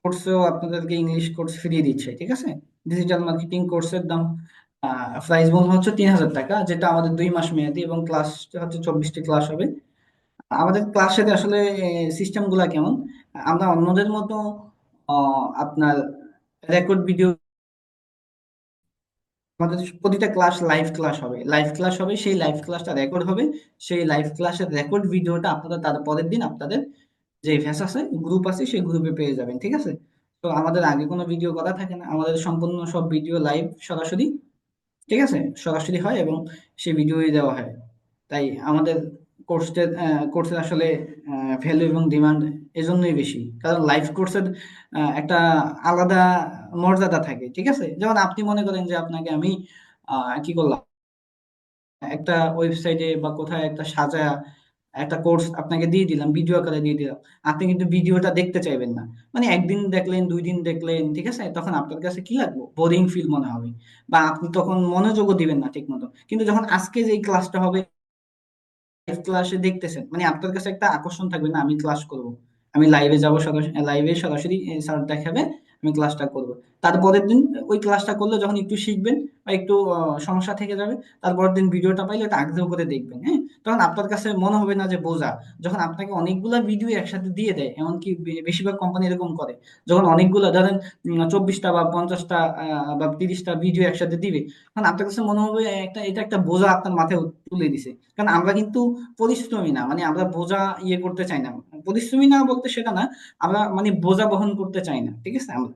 কোর্সেও আপনাদেরকে ইংলিশ কোর্স ফ্রি দিচ্ছে, ঠিক আছে। ডিজিটাল মার্কেটিং কোর্সের দাম প্রাইস মূল্য হচ্ছে 3,000 টাকা, যেটা আমাদের 2 মাস মেয়াদি এবং ক্লাস হচ্ছে 24টি ক্লাস হবে। আমাদের ক্লাসের আসলে সিস্টেম গুলা কেমন, আমরা অন্যদের মতো আপনার রেকর্ড ভিডিও, আমাদের প্রতিটা ক্লাস লাইভ ক্লাস হবে, লাইভ ক্লাস হবে, সেই লাইভ ক্লাসটা রেকর্ড হবে, সেই লাইভ ক্লাসের রেকর্ড ভিডিওটা আপনারা তার পরের দিন আপনাদের যে ফেস আছে, গ্রুপ আছে, সেই গ্রুপে পেয়ে যাবেন, ঠিক আছে। তো আমাদের আগে কোনো ভিডিও করা থাকে না, আমাদের সম্পূর্ণ সব ভিডিও লাইভ সরাসরি, ঠিক আছে, সরাসরি হয় এবং সেই ভিডিওই দেওয়া হয়। তাই আমাদের কোর্সের আসলে ভ্যালু এবং ডিমান্ড এজন্যই বেশি, কারণ লাইভ কোর্সের একটা আলাদা মর্যাদা থাকে, ঠিক আছে। যেমন আপনি মনে করেন যে আপনাকে আমি কি করলাম, একটা ওয়েবসাইটে বা কোথায় একটা সাজায়া একটা কোর্স আপনাকে দিয়ে দিলাম, ভিডিও আকারে দিয়ে দিলাম, আপনি কিন্তু ভিডিওটা দেখতে চাইবেন না। মানে একদিন দেখলেন, 2 দিন দেখলেন, ঠিক আছে, তখন আপনার কাছে কি লাগবে, বোরিং ফিল মনে হবে, বা আপনি তখন মনোযোগও দিবেন না ঠিক মতো। কিন্তু যখন আজকে যে ক্লাসটা হবে, লাইভ ক্লাসে দেখতেছেন, মানে আপনার কাছে একটা আকর্ষণ থাকবে, না আমি ক্লাস করব, আমি লাইভে যাব, সরাসরি লাইভে সরাসরি স্যার দেখাবে, আমি ক্লাসটা করব। তারপরের দিন ওই ক্লাসটা করলে যখন একটু শিখবেন বা একটু সমস্যা থেকে যাবে, তারপরের দিন ভিডিওটা পাইলে এটা আগ্রহ করে দেখবেন, হ্যাঁ। তখন আপনার কাছে মনে হবে না যে বোঝা। যখন আপনাকে অনেকগুলা ভিডিও একসাথে দিয়ে দেয়, এমনকি বেশিরভাগ কোম্পানি এরকম করে, যখন অনেকগুলা ধরেন 24টা বা 50টা বা 30টা ভিডিও একসাথে দিবে, তখন আপনার কাছে মনে হবে এটা একটা বোঝা আপনার মাথায় তুলে দিছে। কারণ আমরা কিন্তু পরিশ্রমী না, মানে আমরা বোঝা ইয়ে করতে চাই না, পরিশ্রমী না বলতে সেটা না, আমরা মানে বোঝা বহন করতে চাই না, ঠিক আছে। আমরা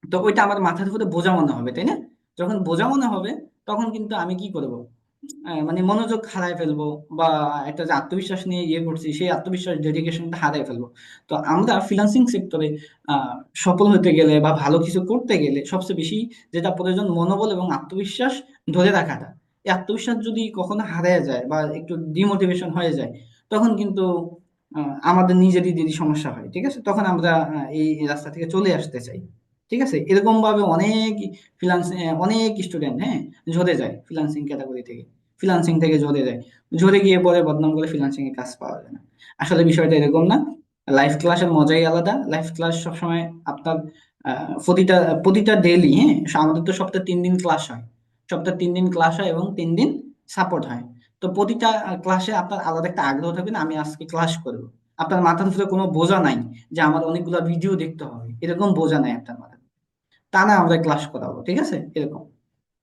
তো ওইটা আমার মাথার উপরে বোঝা মনে হবে, তাই না? যখন বোঝা মনে হবে, তখন কিন্তু আমি কি করব, মানে মনোযোগ হারায় ফেলবো, বা একটা যে আত্মবিশ্বাস নিয়ে ইয়ে করছি, সেই আত্মবিশ্বাস ডেডিকেশনটা হারায় ফেলবো। তো আমরা ফ্রিল্যান্সিং সেক্টরে আহ সফল হতে গেলে বা ভালো কিছু করতে গেলে সবচেয়ে বেশি যেটা প্রয়োজন, মনোবল এবং আত্মবিশ্বাস ধরে রাখাটা। এই আত্মবিশ্বাস যদি কখনো হারিয়ে যায় বা একটু ডিমোটিভেশন হয়ে যায়, তখন কিন্তু আমাদের নিজেরই সমস্যা হয়, ঠিক আছে। তখন আমরা এই রাস্তা থেকে চলে আসতে চাই, ঠিক আছে। এরকম ভাবে অনেক অনেক স্টুডেন্ট, হ্যাঁ, ঝরে যায় ফ্রিল্যান্সিং ক্যাটাগরি থেকে, ফ্রিল্যান্সিং থেকে ঝরে যায়, ঝরে গিয়ে পরে বদনাম করে ফ্রিল্যান্সিং এ কাজ পাওয়া যায় না। আসলে বিষয়টা এরকম না। লাইভ ক্লাসের মজাই আলাদা। লাইভ ক্লাস সবসময় আপনার প্রতিটা প্রতিটা ডেইলি, হ্যাঁ, আমাদের তো সপ্তাহে 3 দিন ক্লাস হয়, সপ্তাহে 3 দিন ক্লাস হয় এবং 3 দিন সাপোর্ট হয়। তো প্রতিটা ক্লাসে আপনার আলাদা একটা আগ্রহ থাকবে, না আমি আজকে ক্লাস করবো। আপনার মাথার ভিতরে কোনো বোঝা নাই যে আমার অনেকগুলো ভিডিও দেখতে হবে, এরকম বোঝা নাই আপনার মাথায়, তা না আমরা ক্লাস করাবো, ঠিক আছে, এরকম।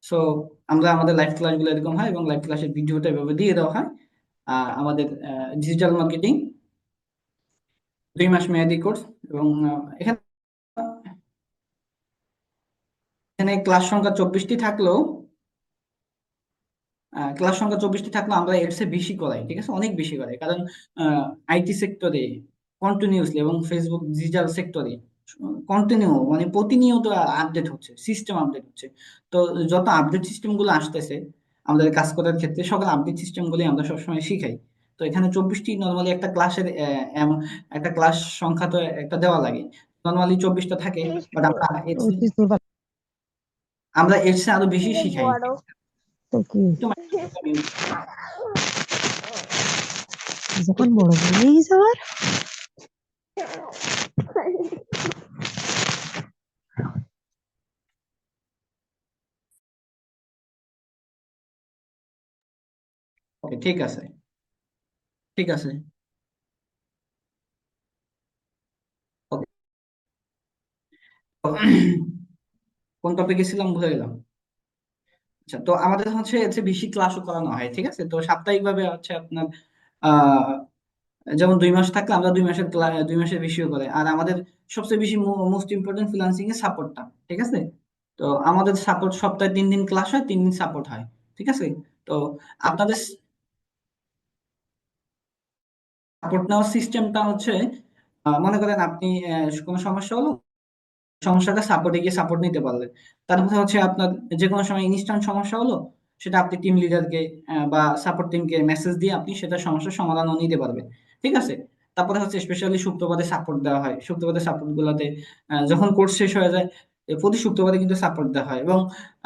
সো আমরা আমাদের লাইভ ক্লাস গুলো এরকম হয় এবং লাইভ ক্লাসের ভিডিওটা এভাবে দিয়ে দেওয়া হয়। আমাদের ডিজিটাল মার্কেটিং 2 মাস মেয়াদি কোর্স, এবং এখানে এখানে ক্লাস সংখ্যা 24টি থাকলেও আমরা এর চেয়ে বেশি করাই, ঠিক আছে, অনেক বেশি করাই। কারণ আইটি সেক্টরে কন্টিনিউসলি এবং ফেসবুক ডিজিটাল সেক্টরে কন্টিনিউ, মানে প্রতিনিয়ত আপডেট হচ্ছে, সিস্টেম আপডেট হচ্ছে। তো যত আপডেট সিস্টেম গুলো আসতেছে আমাদের কাজ করার ক্ষেত্রে, সকল আপডেট সিস্টেম গুলি আমরা সবসময় শিখাই। তো এখানে 24টি নর্মালি একটা ক্লাসের একটা ক্লাস সংখ্যা তো একটা দেওয়া লাগে, নর্মালি 24টা থাকে, বাট আমরা এর চেয়ে আরো বেশি শিখাই। যখন বড় হয়ে গেছে আবার ওকে, ঠিক আছে, ঠিক আছে, ওকে। কোন টপিকে ছিলাম ভুলে গেলাম। আচ্ছা, তো আমাদের হচ্ছে এর চেয়ে বেশি ক্লাসও করানো হয়, ঠিক আছে। তো সাপ্তাহিক ভাবে হচ্ছে আপনার আহ যেমন 2 মাস থাকলে আমরা 2 মাসের বেশিও করে। আর আমাদের সবচেয়ে বেশি মোস্ট ইম্পর্টেন্ট ফ্রিল্যান্সিং এর সাপোর্টটা, ঠিক আছে। তো আমাদের সাপোর্ট সপ্তাহে 3 দিন ক্লাস হয়, 3 দিন সাপোর্ট হয়, ঠিক আছে। তো আপনাদের সাপোর্ট নেওয়ার সিস্টেমটা হচ্ছে, মনে করেন আপনি কোনো সমস্যা হলো, সমস্যাটা সাপোর্টে গিয়ে সাপোর্ট নিতে পারলেন। তারপরে হচ্ছে আপনার যে কোনো সময় ইনস্ট্যান্ট সমস্যা হলো, সেটা আপনি টিম লিডারকে বা সাপোর্ট টিমকে মেসেজ দিয়ে আপনি সেটা সমস্যার সমাধানও নিতে পারবেন, ঠিক আছে। তারপরে হচ্ছে স্পেশালি শুক্রবারে সাপোর্ট দেওয়া হয়। শুক্রবারে সাপোর্ট গুলাতে যখন কোর্স শেষ হয়ে যায়, প্রতি শুক্রবারে কিন্তু সাপোর্ট দেওয়া হয়। এবং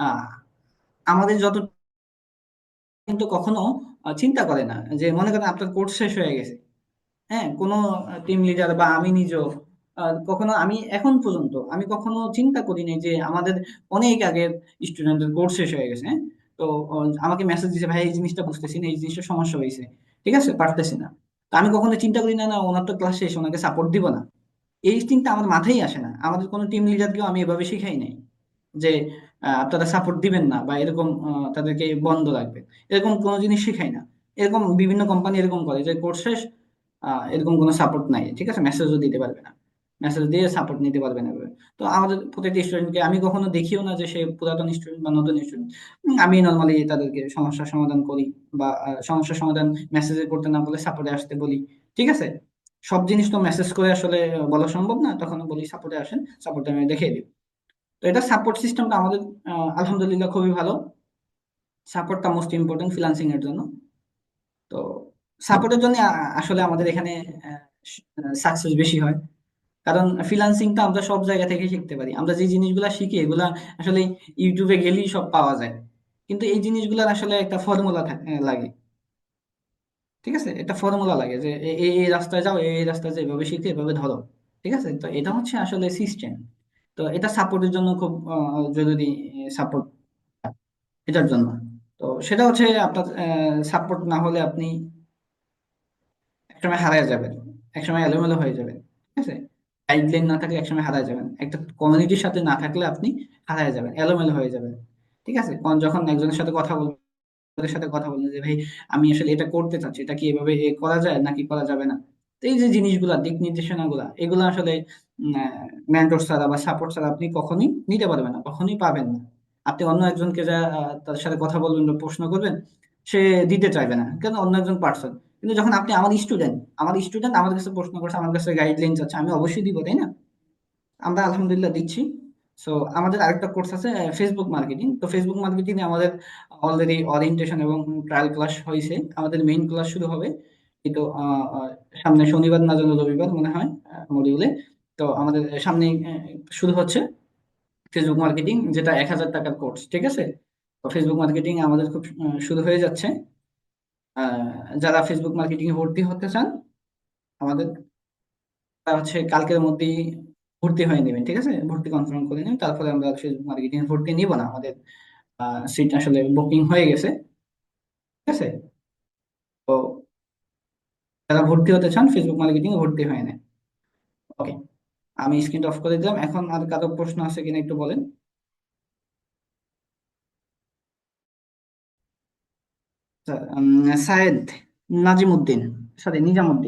আহ, আমাদের যত কিন্তু কখনো চিন্তা করে না যে মনে করেন আপনার কোর্স শেষ হয়ে গেছে, হ্যাঁ, কোনো টিম লিডার বা আমি নিজেও কখনো, আমি এখন পর্যন্ত আমি কখনো চিন্তা করিনি যে আমাদের অনেক আগের স্টুডেন্টের কোর্স শেষ হয়ে গেছে, হ্যাঁ, তো আমাকে মেসেজ দিছে, ভাই এই জিনিসটা বুঝতেছি না, এই জিনিসটা সমস্যা হয়েছে, ঠিক আছে, পারতেছি না। তো আমি কখনো চিন্তা করি না, না ওনার তো ক্লাস শেষ, ওনাকে সাপোর্ট দিব না, এই চিন্তা আমার মাথায় আসে না। আমাদের কোনো টিম লিডারকেও আমি এভাবে শিখাই নাই যে আপনারা সাপোর্ট দিবেন না বা এরকম তাদেরকে বন্ধ রাখবেন, এরকম কোনো জিনিস শিখাই না। এরকম বিভিন্ন কোম্পানি এরকম করে যে কোর্স শেষ, এরকম কোনো সাপোর্ট নাই, ঠিক আছে, মেসেজও দিতে পারবে না, মেসেজ দিয়ে সাপোর্ট নিতে পারবে না এভাবে। তো আমাদের প্রত্যেকটা স্টুডেন্টকে আমি কখনো দেখিও না যে সে পুরাতন স্টুডেন্ট বা নতুন স্টুডেন্ট, আমি নর্মালি তাদেরকে সমস্যার সমাধান করি বা সমস্যার সমাধান মেসেজে করতে না বলে সাপোর্টে আসতে বলি, ঠিক আছে। সব জিনিস তো মেসেজ করে আসলে বলা সম্ভব না, তখন বলি সাপোর্টে আসেন, সাপোর্টে আমি দেখিয়ে দিই। তো এটা সাপোর্ট সিস্টেমটা আমাদের আলহামদুলিল্লাহ খুবই ভালো। সাপোর্টটা মোস্ট ইম্পর্টেন্ট ফ্রিল্যান্সিং এর জন্য। তো সাপোর্টের জন্য আসলে আমাদের এখানে সাকসেস বেশি হয়, কারণ ফ্রিল্যান্সিংটা আমরা সব জায়গা থেকে শিখতে পারি। আমরা যে জিনিসগুলা শিখি এগুলা আসলে ইউটিউবে গেলেই সব পাওয়া যায়, কিন্তু এই জিনিসগুলোর আসলে একটা ফর্মুলা লাগে, ঠিক আছে, একটা ফর্মুলা লাগে যে এই রাস্তায় যাও, এই রাস্তায় যাও, এভাবে শিখে এভাবে ধরো, ঠিক আছে। তো এটা হচ্ছে আসলে সিস্টেম। তো এটা সাপোর্টের জন্য খুব জরুরি, সাপোর্ট এটার জন্য। তো সেটা হচ্ছে আপনার সাপোর্ট না হলে আপনি একসময় হারিয়ে যাবেন, একসময় এলোমেলো হয়ে যাবেন, ঠিক আছে। গাইডলাইন না থাকলে একসময় হারিয়ে যাবেন, একটা কমিউনিটির সাথে না থাকলে আপনি হারিয়ে যাবেন, এলোমেলো হয়ে যাবেন, ঠিক আছে। কারণ যখন একজনের সাথে কথা বলবেন, ওদের সাথে কথা বলবেন যে ভাই আমি আসলে এটা করতে চাচ্ছি, এটা কি এভাবে করা যায় নাকি করা যাবে না। তো এই যে জিনিসগুলা, দিক নির্দেশনা গুলা, এগুলো আসলে মেন্টর ছাড়া বা সাপোর্ট ছাড়া আপনি কখনোই নিতে পারবেন না, কখনোই পাবেন না। আপনি অন্য একজনকে যা তার সাথে কথা বলবেন বা প্রশ্ন করবেন, সে দিতে চাইবে না, কেন, অন্য একজন পার্সন। কিন্তু যখন আপনি আমার স্টুডেন্ট আমার কাছে প্রশ্ন করছে, আমার কাছে গাইডলাইন চাচ্ছে, আমি অবশ্যই দিব, তাই না। আমরা আলহামদুলিল্লাহ দিচ্ছি। সো আমাদের আরেকটা কোর্স আছে ফেসবুক মার্কেটিং। তো ফেসবুক মার্কেটিং এ আমাদের অলরেডি ওরিয়েন্টেশন এবং ট্রায়াল ক্লাস হয়েছে, আমাদের মেইন ক্লাস শুরু হবে এই তো সামনে শনিবার না যেন রবিবার মনে হয় মডিউলে। তো আমাদের সামনে শুরু হচ্ছে ফেসবুক মার্কেটিং, যেটা 1,000 টাকার কোর্স, ঠিক আছে। তো ফেসবুক মার্কেটিং আমাদের খুব শুরু হয়ে যাচ্ছে। যারা ফেসবুক মার্কেটিং এ ভর্তি হতে চান, আমাদের হচ্ছে কালকের মধ্যেই ভর্তি হয়ে নেবেন, ঠিক আছে, ভর্তি কনফার্ম করে নেবেন, তারপরে আমরা ফেসবুক মার্কেটিং ভর্তি নিব না, আমাদের সিট আসলে বুকিং হয়ে গেছে, ঠিক আছে। তো যারা ভর্তি হতে চান ফেসবুক মার্কেটিং এ ভর্তি হয়ে নেন। ওকে, আমি স্ক্রিনটা অফ করে দিলাম। এখন আর কারো প্রশ্ন আছে কিনা একটু বলেন। সায়েদ নাজিমুদ্দিন, সরি নিজামুদ্দিন।